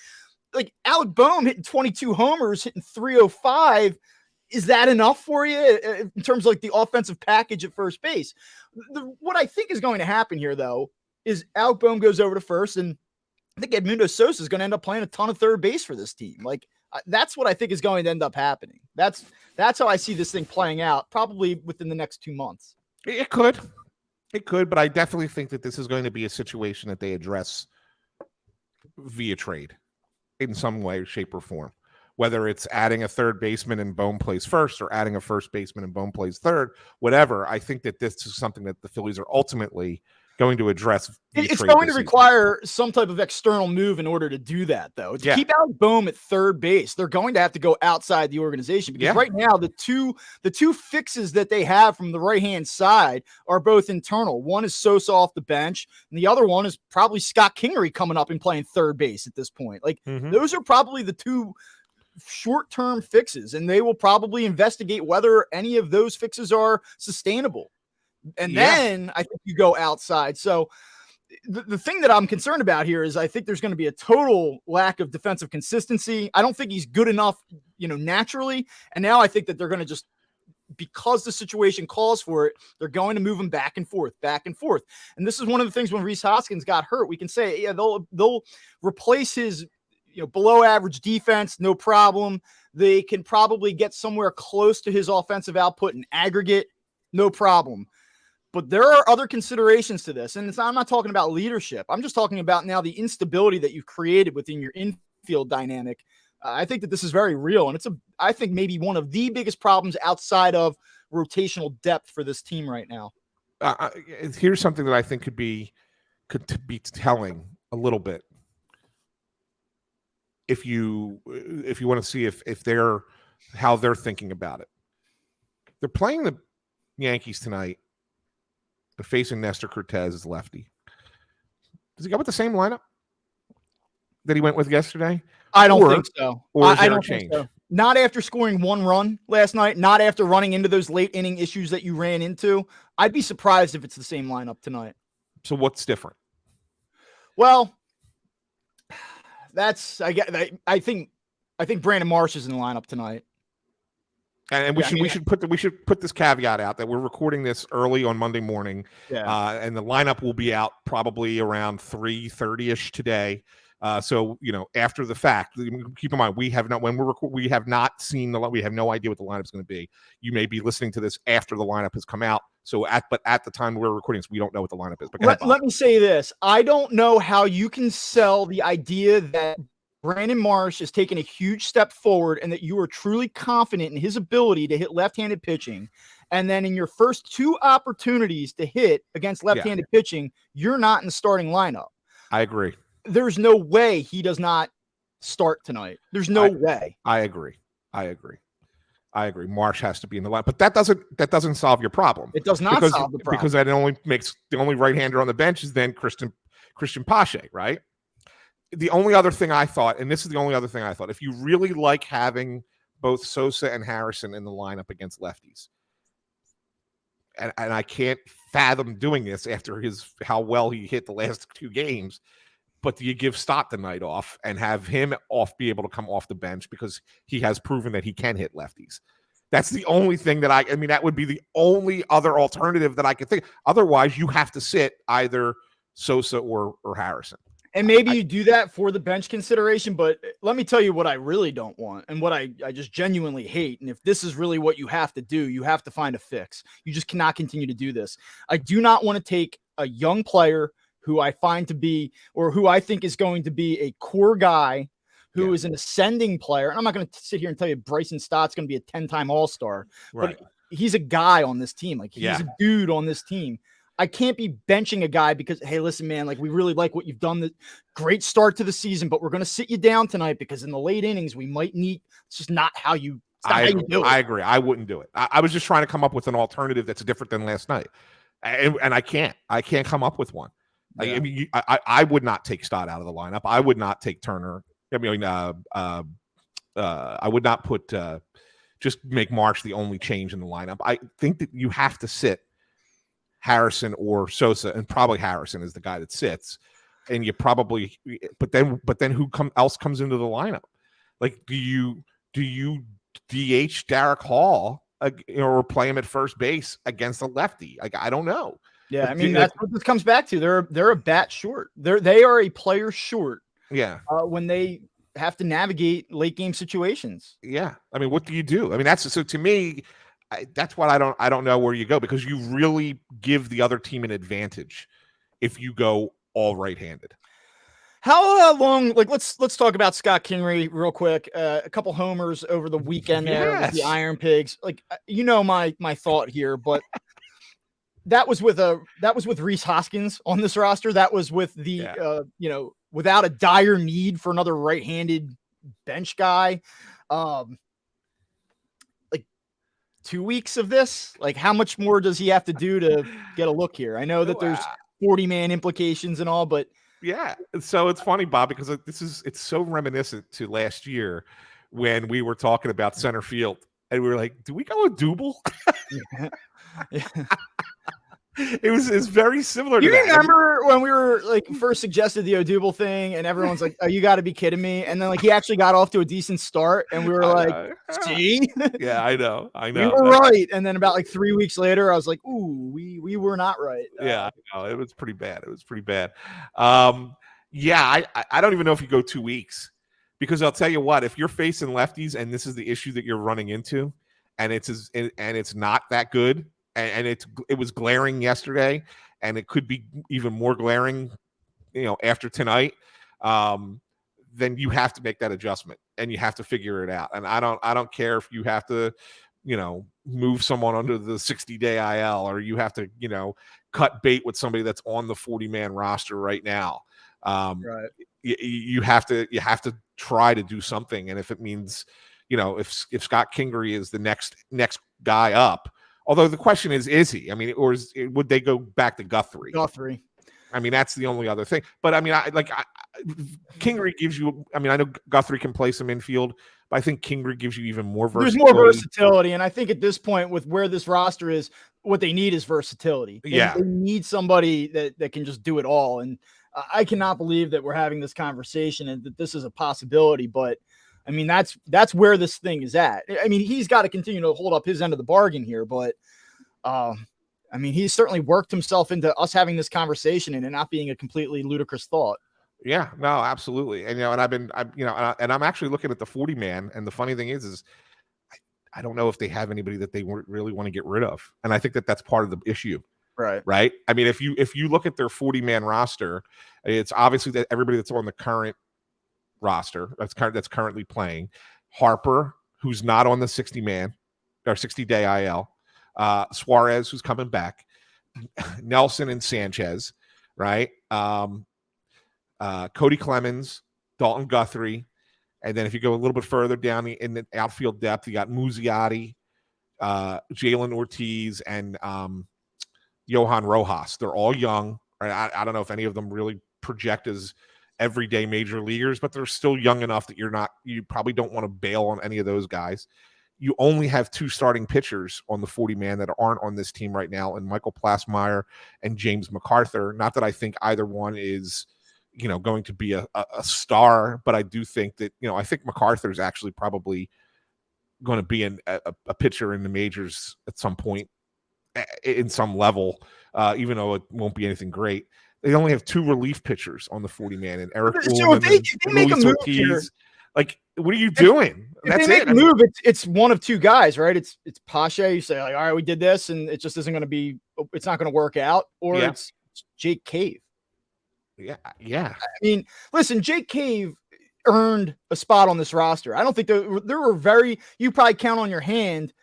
Like Alec Boehm hitting 22 homers, hitting 305. Is that enough for you in terms of like the offensive package at first base? What I think is going to happen here, though, is Alec Boehm goes over to first, and I think Edmundo Sosa is going to end up playing a ton of third base for this team. Like, that's what I think is going to end up happening. That's how I see this thing playing out, probably within the next 2 months. It could, but I definitely think that this is going to be a situation that they address via trade in some way, shape, or form. Whether it's adding a third baseman and Boehm plays first, or adding a first baseman and Boehm plays third, whatever. I think that this is something that the Phillies are ultimately going to address. It's going to require some type of external move in order to do that, though. To keep Alec Boehm at third base, they're going to have to go outside the organization, because right now the two fixes that they have from the right-hand side are both internal. One is Sosa off the bench, and the other one is probably Scott Kingery coming up and playing third base at this point. Like those are probably the two short-term fixes, and they will probably investigate whether any of those fixes are sustainable. And then I think you go outside. So the thing that I'm concerned about here is I think there's going to be a total lack of defensive consistency. I don't think he's good enough, naturally. And now I think that they're going to just, because the situation calls for it, they're going to move him back and forth. And this is one of the things when Rhys Hoskins got hurt, we can say, yeah, they'll replace his, below average defense. No problem. They can probably get somewhere close to his offensive output in aggregate. No problem. But there are other considerations to this. And I'm not talking about leadership. I'm just talking about now the instability that you've created within your infield dynamic. I think that this is very real. And I think maybe one of the biggest problems outside of rotational depth for this team right now. Here's something that I think could be telling a little bit. If you want to see if how they're thinking about it. They're playing the Yankees tonight. Facing Nestor Cortez as lefty. Does he go with the same lineup that he went with yesterday? I don't think so. Or is there a change? So. Not after scoring one run last night. Not after running into those late inning issues that you ran into. I'd be surprised if it's the same lineup tonight. So what's different? Well, I think Brandon Marsh is in the lineup tonight. And we should put this caveat out that we're recording this early on Monday morning, and the lineup will be out probably around 3:30ish today. So after the fact, keep in mind we have not seen we have no idea what the lineup is going to be. You may be listening to this after the lineup has come out. So at the time we're recording this, we don't know what the lineup is. But let me say this: I don't know how you can sell the idea that Brandon Marsh is taking a huge step forward and that you are truly confident in his ability to hit left-handed pitching. And then in your first two opportunities to hit against left-handed pitching, you're not in the starting lineup. I agree. There's no way he does not start tonight. There's no way. I agree. Marsh has to be in the lineup, but that doesn't solve your problem. It does not solve the problem. Because that only makes the only right-hander on the bench is then Christian Pache, right? the only other thing I thought, and this is the only other thing I thought, if you really like having both Sosa and Harrison in the lineup against lefties, and I can't fathom doing this after how well he hit the last 2 games, but do you give Stott the night off and have him be able to come off the bench because he has proven that he can hit lefties? That's the only thing that I mean, that would be the only other alternative that I could think. Otherwise, you have to sit either Sosa or Harrison. And maybe you do that for the bench consideration, but let me tell you what I really don't want and what I just genuinely hate. And if this is really what you have to do, you have to find a fix. You just cannot continue to do this. I do not want to take a young player who I find to be, or who I think is going to be a core guy who is an ascending player. And I'm not going to sit here and tell you Bryson Stott's going to be a 10-time All-Star, right, but he's a guy on this team. Like, he's a dude on this team. I can't be benching a guy because, hey, listen, man, like, we really like what you've done. The great start to the season, but we're going to sit you down tonight because in the late innings, we might need, it's just not how you, how you do it. I agree. I wouldn't do it. I was just trying to come up with an alternative that's different than last night. And I can't come up with one. Yeah. I mean, I would not take Stott out of the lineup. I would not take Turner. I mean, I would not put, just make Marsh the only change in the lineup. I think that you have to sit Harrison or Sosa, and probably Harrison is the guy that sits, and you probably, but then who else comes into the lineup? Like, do you DH Derek Hall, or play him at first base against a lefty? Like, I don't know. Yeah, I mean, that's what this comes back to. They're a bat short. They are a player short. Yeah, when they have to navigate late game situations. Yeah, I mean, what do you do? I mean, that's so to me. That's what I don't know where you go, because you really give the other team an advantage if you go all right-handed. How long? Like, let's talk about Scott Kingery real quick. A couple homers over the weekend there with the Iron Pigs. Like, my thought here, but that was with Rhys Hoskins on this roster. That was with the without a dire need for another right-handed bench guy. 2 weeks of this, like, how much more does he have to do to get a look here? I know that there's 40-man implications and all, but yeah. So it's funny, Bob, because it's so reminiscent to last year when we were talking about center field and we were like, do we go a double? Yeah. It's very similar to you that. Remember when we were like first suggested the Odubel thing and everyone's like, oh, you got to be kidding me. And then, like, he actually got off to a decent start and we were like, see? Yeah, I know. We were right. And then about like 3 weeks later, I was like, ooh, we were not right. Yeah, I know. It was pretty bad. Yeah, I don't even know if you go 2 weeks, because I'll tell you what, if you're facing lefties and this is the issue that you're running into, and it's not that good, and it was glaring yesterday, and it could be even more glaring, after tonight, then you have to make that adjustment and you have to figure it out. And I don't care if you have to, move someone under the 60-day IL, or you have to, cut bait with somebody that's on the 40-man roster right now. Right. You have to try to do something. And if it means, if Scott Kingery is the next guy up, although the question is he? I mean, would they go back to Guthrie? I mean, that's the only other thing. But I mean, Kingery gives you. I mean, I know Guthrie can play some infield, but I think Kingery gives you even more versatility. There's more versatility, and I think at this point, with where this roster is, what they need is versatility. They need somebody that can just do it all. And I cannot believe that we're having this conversation and that this is a possibility. But I mean, that's where this thing is at. I mean, he's got to continue to hold up his end of the bargain here, but I mean, he's certainly worked himself into us having this conversation and it not being a completely ludicrous thought. Yeah, no, absolutely. And, I'm actually looking at the 40-man. And the funny thing is I don't know if they have anybody that they really want to get rid of. And I think that's part of the issue. Right. I mean, if you look at their 40-man roster, it's obviously that everybody that's on the current roster that's currently playing. Harper, who's not on the 60-man or 60-day IL. Suarez, who's coming back. Nelson and Sanchez, right? Cody Clemens, Dalton Guthrie, and then if you go a little bit further down in the outfield depth, you got Muzziotti, Jalen Ortiz, and Johan Rojas. They're all young. Right? I don't know if any of them really project as everyday major leaguers, but they're still young enough that you probably don't want to bail on any of those guys. You only have 2 starting pitchers on the 40-man that aren't on this team right now, and Michael Plasmeyer and James MacArthur. Not that I think either one is, going to be a star, but I do think that, I think MacArthur is actually probably going to be a pitcher in the majors at some point in some level, even though it won't be anything great. They only have 2 relief pitchers on the 40-man, and Eric Ullman and Luis Ortiz. Like, what are you doing? If they make a move, it's one of 2 guys, right? It's Pache. You say, like, all right, we did this, and it just isn't going to be. It's not going to work out, or it's Jake Cave. Yeah. I mean, listen, Jake Cave earned a spot on this roster. I don't think there were you probably count on your hand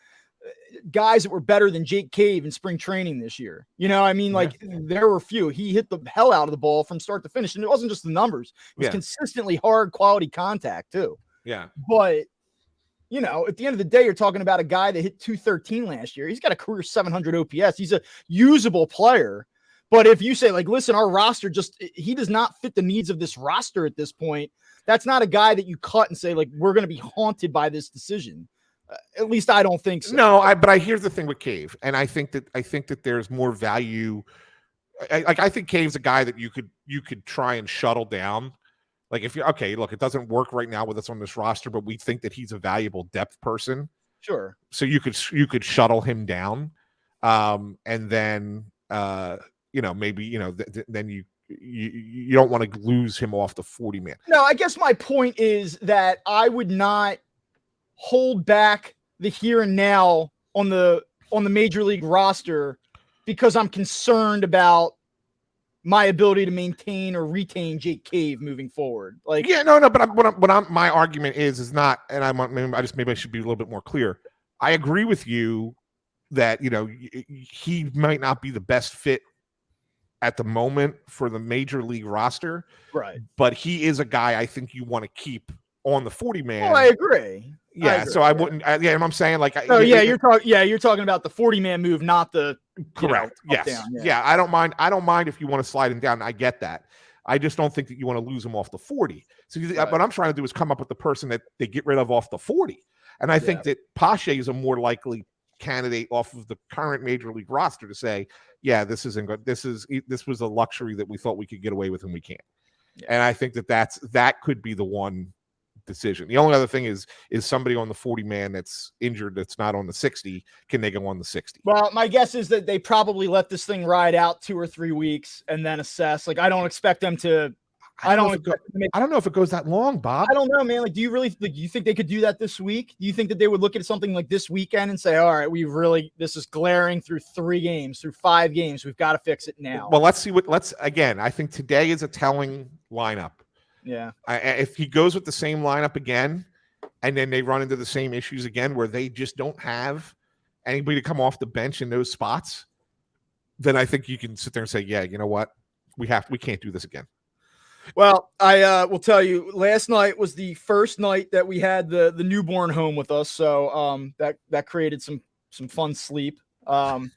guys that were better than Jake Cave in spring training this year. There were few. He hit the hell out of the ball from start to finish. And it wasn't just the numbers. It was consistently hard quality contact too. Yeah. But, at the end of the day, you're talking about a guy that hit 213 last year. He's got a career 700 OPS. He's a usable player. But if you say, like, listen, our roster he does not fit the needs of this roster at this point. That's not a guy that you cut and say, like, we're going to be haunted by this decision. At least I don't think so. No, but I hear the thing with Cave, and I think that there's more value. I think Cave's a guy that you could try and shuttle down. Like, if you're okay, look, it doesn't work right now with us on this roster, but we think that he's a valuable depth person. Sure. So you could shuttle him down, and then maybe then you don't want to lose him off the 40-man. No, I guess my point is that I would not hold back the here and now on the major league roster because I'm concerned about my ability to maintain or retain Jake Cave moving forward. Like, but my argument is not, and maybe I should be a little bit more clear. I agree with you that he might not be the best fit at the moment for the major league roster, right? But he is a guy I think you want to keep on the 40-man. Oh, I agree. Yeah, so I wouldn't. I'm saying, like, you're talking about the 40-man move, not the correct. Yes, down, yeah. I don't mind if you want to slide him down. I get that. I just don't think that you want to lose him off the 40. So what I'm trying to do is come up with the person that they get rid of off the 40, and I think that Pache is a more likely candidate off of the current major league roster to say, yeah, this isn't good. This was a luxury that we thought we could get away with, and we can't. Yeah. And I think that could be the one decision. The only other thing is somebody on the 40-man that's injured that's not on the 60. Can they go on the 60? Well, my guess is that they probably let this thing ride out 2 or 3 weeks and then assess. Like, I don't expect them to. I don't know if it goes that long, Bob. I don't know, man. Like, do you think they could do that this week? Do you think that they would look at something like this weekend and say, all right, this is glaring through 3 games, through 5 games. We've got to fix it now. Well, let's see again, I think today is a telling lineup. Yeah. If he goes with the same lineup again, and then they run into the same issues again where they just don't have anybody to come off the bench in those spots, then I think you can sit there and say, yeah, you know what? We can't do this again. Well, I will tell you, last night was the first night that we had the newborn home with us. So that created some fun sleep. And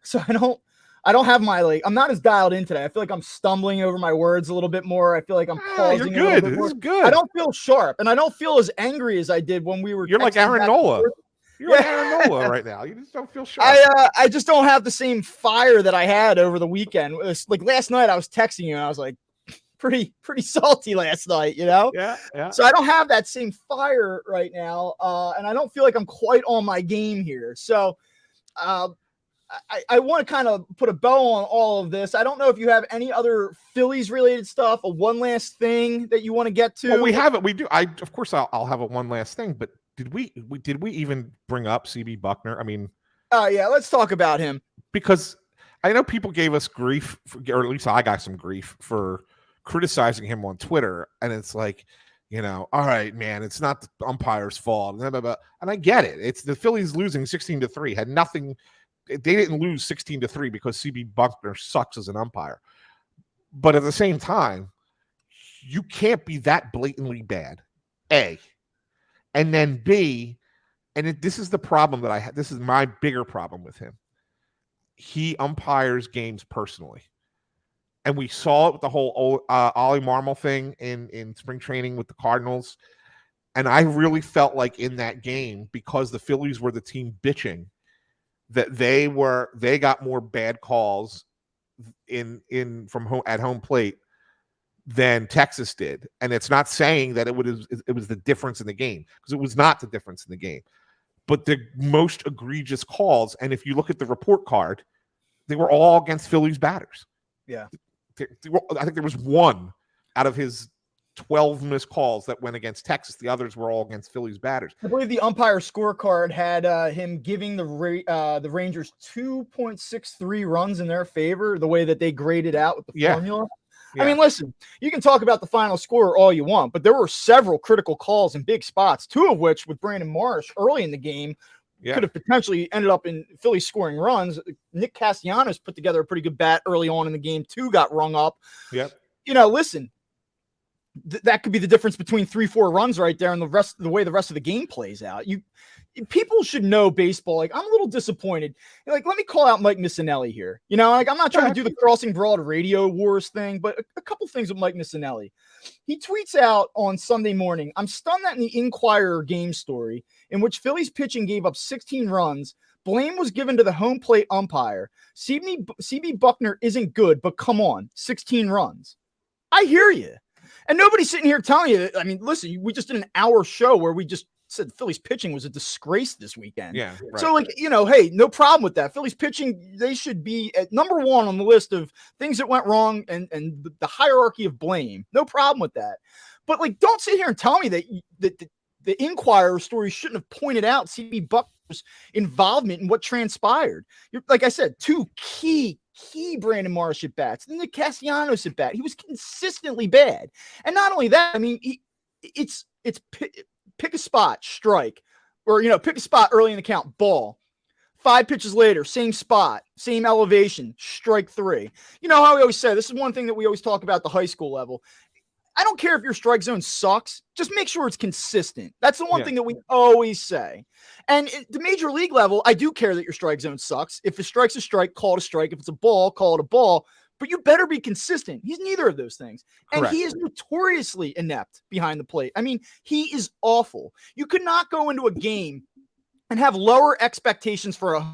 so I don't have I'm not as dialed in today. I feel like I'm stumbling over my words a little bit more. I feel like I'm pausing. You're good. This is good. I don't feel sharp, and I don't feel as angry as I did when we were. You're like Aaron Nola. You're like Aaron Nola right now. You just don't feel sharp. I just don't have the same fire that I had over the weekend. It was like last night I was texting you, and I was like, pretty salty last night, Yeah. So I don't have that same fire right now, and I don't feel like I'm quite on my game here. So, I want to kind of put a bow on all of this. I don't know if you have any other Phillies related stuff, one last thing that you want to get to. Well, we have it. We do. Of course, I'll have one last thing. But did we even bring up CB Buckner? I mean, yeah, let's talk about him because I know people gave us grief, or at least I got some grief for criticizing him on Twitter, and it's like, all right, man, it's not the umpire's fault, blah, blah, blah. And I get it. It's the Phillies losing 16-3 had nothing. They didn't lose 16-3 because CB Buckner sucks as an umpire. But at the same time, you can't be that blatantly bad, A. And then B, this is the problem that I had. This is my bigger problem with him. He umpires games personally. And we saw it with the whole Ollie Marmol thing in spring training with the Cardinals. And I really felt like in that game, because the Phillies were the team bitching, that they got more bad calls from home at home plate than Texas did. And it's not saying that it was the difference in the game, because it was not the difference in the game. But the most egregious calls, and if you look at the report card, they were all against Phillies batters. Yeah. I think there was one out of his 12 missed calls that went against Texas. The others were all against Phillies batters. I believe the umpire scorecard had him giving the Rangers 2.63 runs in their favor, the way that they graded out with the formula. Yeah. I mean, listen, you can talk about the final score all you want, but there were several critical calls in big spots, two of which with Brandon Marsh early in the game could have potentially ended up in Philly scoring runs. Nick Castellanos put together a pretty good bat early on in the game. Two got rung up. Yep. Listen, that could be the difference between 3-4 runs right there and the way the rest of the game plays out. People should know baseball. Like, I'm a little disappointed. Like, let me call out Mike Missinelli here. Like, I'm not trying to do the Crossing Broad Radio Wars thing, but a couple things with Mike Missinelli. He tweets out on Sunday morning, "I'm stunned that in the Inquirer game story, in which Phillies pitching gave up 16 runs, blame was given to the home plate umpire. CB Buckner isn't good, but come on, 16 runs." I hear you. And nobody's sitting here telling you that. I mean, listen, we just did an hour show where we just said Phillies pitching was a disgrace this weekend. Yeah. Right. So, like, hey, no problem with that. Phillies pitching, they should be at number one on the list of things that went wrong and the hierarchy of blame. No problem with that. But, like, don't sit here and tell me that the Inquirer story shouldn't have pointed out CB Buckner's involvement in what transpired. Like I said, two key Brandon Marsh at bats, then the Castellanos at bat. He was consistently bad. And not only that, I mean, it's pick a spot, strike, or, pick a spot early in the count, ball. 5 pitches later, same spot, same elevation, strike 3. You know how we always say, this is one thing that we always talk about at the high school level. I don't care if your strike zone sucks. Just make sure it's consistent. That's the one thing that we always say. And at the major league level, I do care that your strike zone sucks. If a strike's a strike, call it a strike. If it's a ball, call it a ball. But you better be consistent. He's neither of those things. Correct. And he is notoriously inept behind the plate. I mean, he is awful. You could not go into a game and have lower expectations for a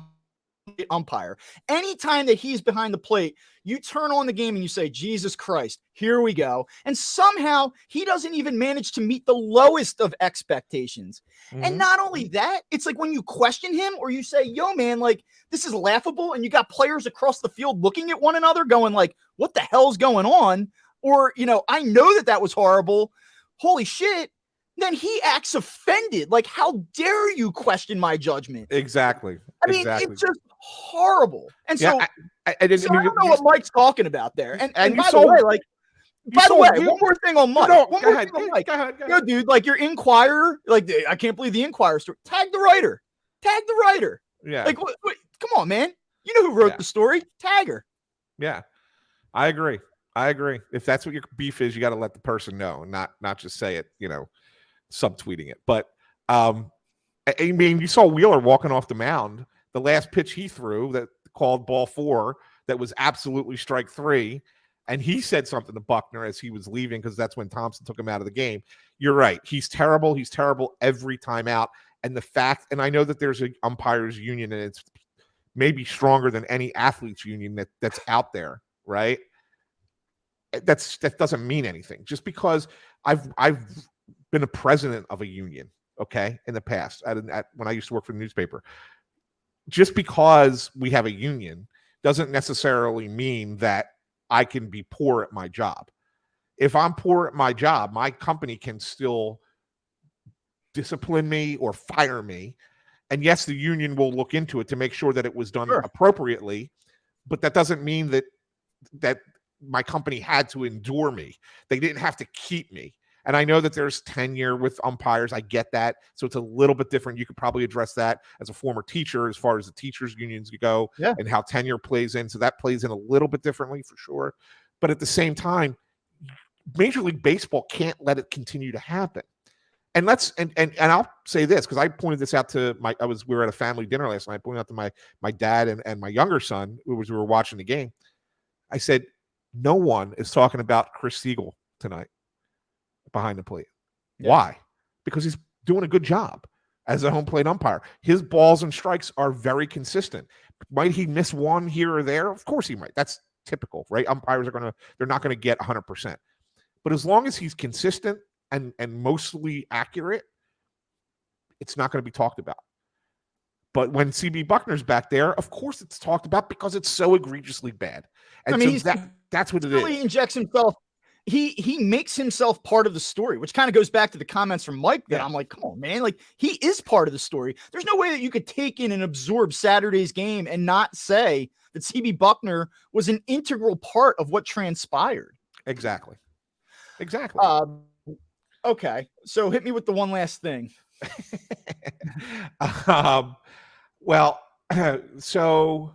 umpire. Anytime that he's behind the plate, you turn on the game and you say, Jesus Christ, here we go. And somehow he doesn't even manage to meet the lowest of expectations. Mm-hmm. And not only that, it's like when you question him or you say, yo, man, like, this is laughable. And you got players across the field looking at one another going like, what the hell's going on? Or, I know that was horrible. Holy shit. Then he acts offended. Like, how dare you question my judgment? Exactly. I mean, it's just horrible. And so, I don't know what Mike's talking about there. And by the way, like, one more thing on Mike. Go ahead. Yo, dude, like, your Inquirer, like, I can't believe the Inquirer story. Tag the writer. Yeah. Like, come on, man. You know who wrote the story? Tag her. Yeah. I agree. If that's what your beef is, you got to let the person know and not just say it, subtweeting it. But I mean, you saw Wheeler walking off the mound. The last pitch he threw that called ball 4, that was absolutely strike 3. And he said something to Buckner as he was leaving, because that's when Thompson took him out of the game. You're right. He's terrible. He's terrible every time out. And the fact, and I know that there's an umpires union, and it's maybe stronger than any athletes union that's out there, right? That doesn't mean anything. Just because I've been a president of a union, okay, in the past, when I used to work for the newspaper. Just because we have a union doesn't necessarily mean that I can be poor at my job. If I'm poor at my job, my company can still discipline me or fire me. And yes, the union will look into it to make sure that it was done appropriately, but that doesn't mean that my company had to endure me. They didn't have to keep me. And I know that there's tenure with umpires. I get that. So it's a little bit different. You could probably address that as a former teacher, as far as the teachers unions go, and how tenure plays in. So that plays in a little bit differently for sure. But at the same time, Major League Baseball can't let it continue to happen. And I'll say this, because I pointed this out to we were at a family dinner last night. I pointed out to my dad and my younger son, who we were watching the game. I said, No one is talking about Chris Siegel tonight behind the plate. Yeah. Why? Because he's doing a good job as a home plate umpire. His balls and strikes are very consistent. Might he miss one here or there? Of course he might. That's typical, right? Umpires they're not going to get 100%. But as long as he's consistent and mostly accurate, it's not going to be talked about. But when CB Buckner's back there, of course it's talked about because it's so egregiously bad. And that's what it is. He injects himself. He makes himself part of the story, which kind of goes back to the comments from Mike that I'm like, come on, man. Like, he is part of the story. There's no way that you could take in and absorb Saturday's game and not say that CB Buckner was an integral part of what transpired. Exactly. Okay. So hit me with the one last thing. Well, so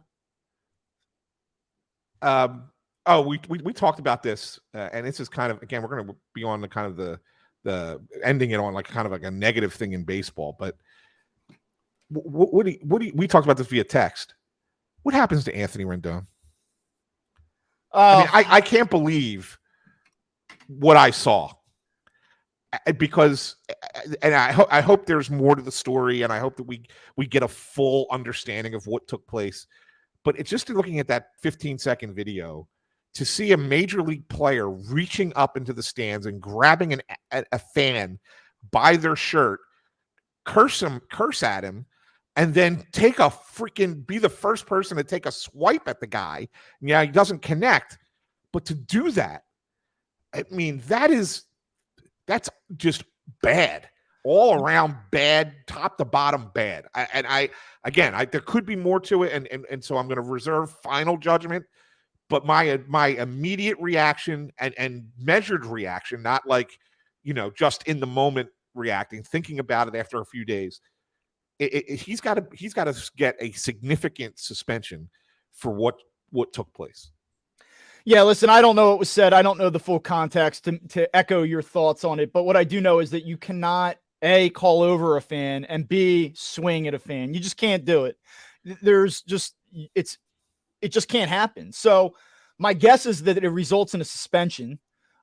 we talked about this, and this is kind of, again, we're going to be on the kind of the ending it on like kind of like a negative thing in baseball. But we talked about this via text. What happens to Anthony Rendon? I mean, I can't believe what I saw, because, and I hope there's more to the story, and I hope that we get a full understanding of what took place. But it's just looking at that 15-second video to see a major league player reaching up into the stands and grabbing a fan by their shirt, curse at him, and then be the first person to take a swipe at the guy. Yeah, he doesn't connect, but to do that, I mean, that's just bad, all around bad, top to bottom bad. There could be more to it, and so I'm going to reserve final judgment. But my immediate reaction and measured reaction, not like, just in the moment reacting, thinking about it after a few days, he's got to get a significant suspension for what took place. Yeah, listen, I don't know what was said. I don't know the full context to echo your thoughts on it. But what I do know is that you cannot, A, call over a fan, and B, swing at a fan. You just can't do it. It just can't happen. So my guess is that it results in a suspension.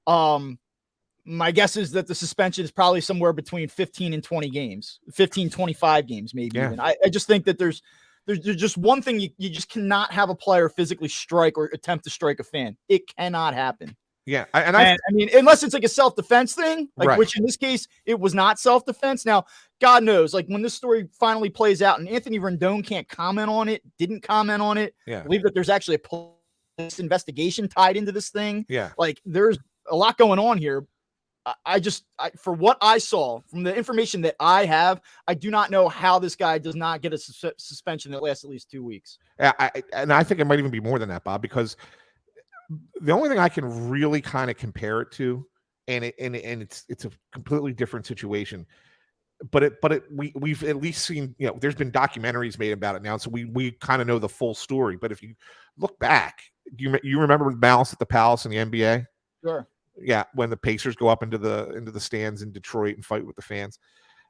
My guess is that the suspension is probably somewhere between 15 and 20 games, 15, 25 games, maybe even. I just think that there's just one thing. You just cannot have a player physically strike or attempt to strike a fan. It cannot happen. Yeah. I mean, unless it's like a self-defense thing, like, which in this case, it was not self-defense. Now, God knows, like, when this story finally plays out and Anthony Rendon didn't comment on it. Yeah. I believe that there's actually a police investigation tied into this thing. Yeah. Like, there's a lot going on here. For what I saw from the information that I have, I do not know how this guy does not get a suspension that lasts at least 2 weeks. And I think it might even be more than that, Bob, because the only thing I can really kind of compare it to, and it's a completely different situation, but we've at least seen, there's been documentaries made about it now, so we kind of know the full story. But if you look back, you remember Malice at the Palace in the NBA? Sure. Yeah, when the Pacers go up into the stands in Detroit and fight with the fans,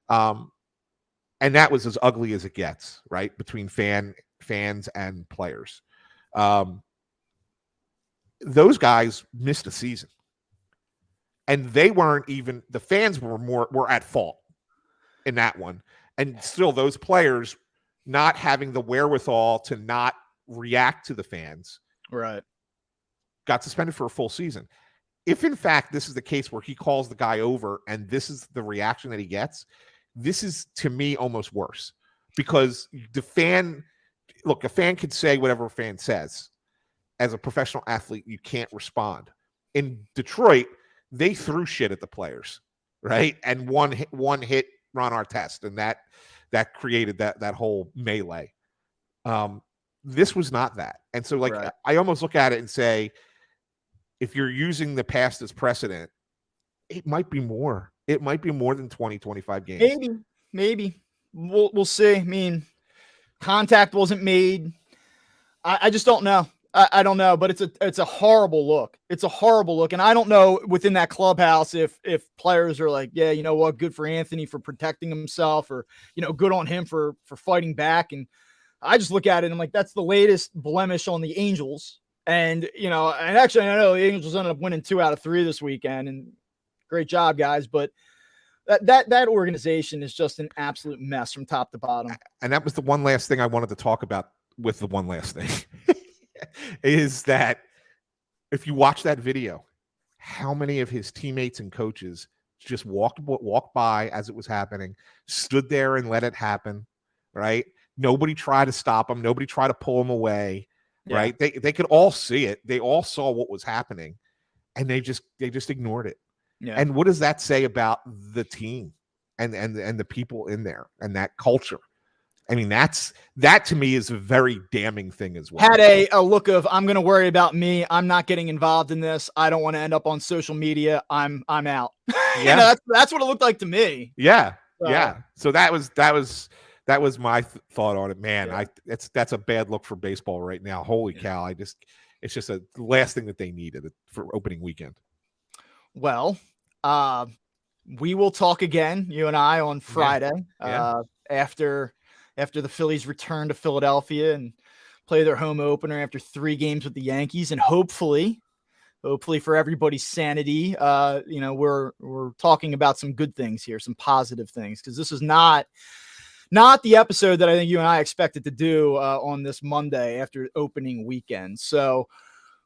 and that was as ugly as it gets, right, between fans and players. Those guys missed a season, and they weren't even, the fans were at fault in that one, and still those players not having the wherewithal to not react to the fans, right, got suspended for a full season. If in fact this is the case where he calls the guy over and this is the reaction that he gets, this is, to me, almost worse, because a fan could say whatever a fan says. As a professional athlete, you can't respond. In Detroit, they threw shit at the players, right? And one hit Ron Artest, and that created that whole melee. This was not that. And so, like, right. I almost look at it and say, if you're using the past as precedent, it might be more. It might be more than 20, 25 games. Maybe. We'll see. I mean, contact wasn't made. I just don't know. I don't know, but it's a horrible look. It's a horrible look. And I don't know within that clubhouse if players are like, yeah, you know what, good for Anthony for protecting himself, or, good on him for fighting back. And I just look at it and I'm like, that's the latest blemish on the Angels. And, and actually, I know the Angels ended up winning 2 out of 3 this weekend, and great job, guys. But that organization is just an absolute mess from top to bottom. And that was the one last thing I wanted to talk about with the one last thing is that if you watch that video, how many of his teammates and coaches just walked by as it was happening, stood there and let it happen, right? Nobody tried to stop him. Nobody tried to pull him away, right? They could all see it. They all saw what was happening, and they just ignored it. Yeah. And what does that say about the team and the people in there and that culture? I mean, that to me is a very damning thing as well. Had a look of, I'm going to worry about me. I'm not getting involved in this. I don't want to end up on social media. I'm out. Yeah. That's what it looked like to me. Yeah. Yeah. So that was my thought on it, man. Yeah. That's a bad look for baseball right now. Holy cow. It's just the last thing that they needed for opening weekend. Well, we will talk again, you and I, on Friday, after the Phillies return to Philadelphia and play their home opener after 3 games with the Yankees. And hopefully for everybody's sanity, we're talking about some good things here, some positive things, because this is not the episode that I think you and I expected to do on this Monday after opening weekend. So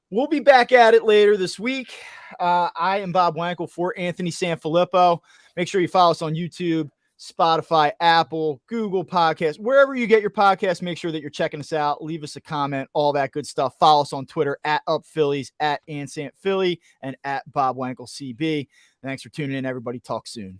we'll be back at it later this week. I am Bob Wankel for Anthony Sanfilippo. Make sure you follow us on YouTube, Spotify, Apple, Google Podcasts, wherever you get your podcasts. Make sure that you're checking us out. Leave us a comment, all that good stuff. Follow us on Twitter @UpPhillies, @AnsantPhilly, and @BobWankelCB. Thanks for tuning in, everybody. Talk soon.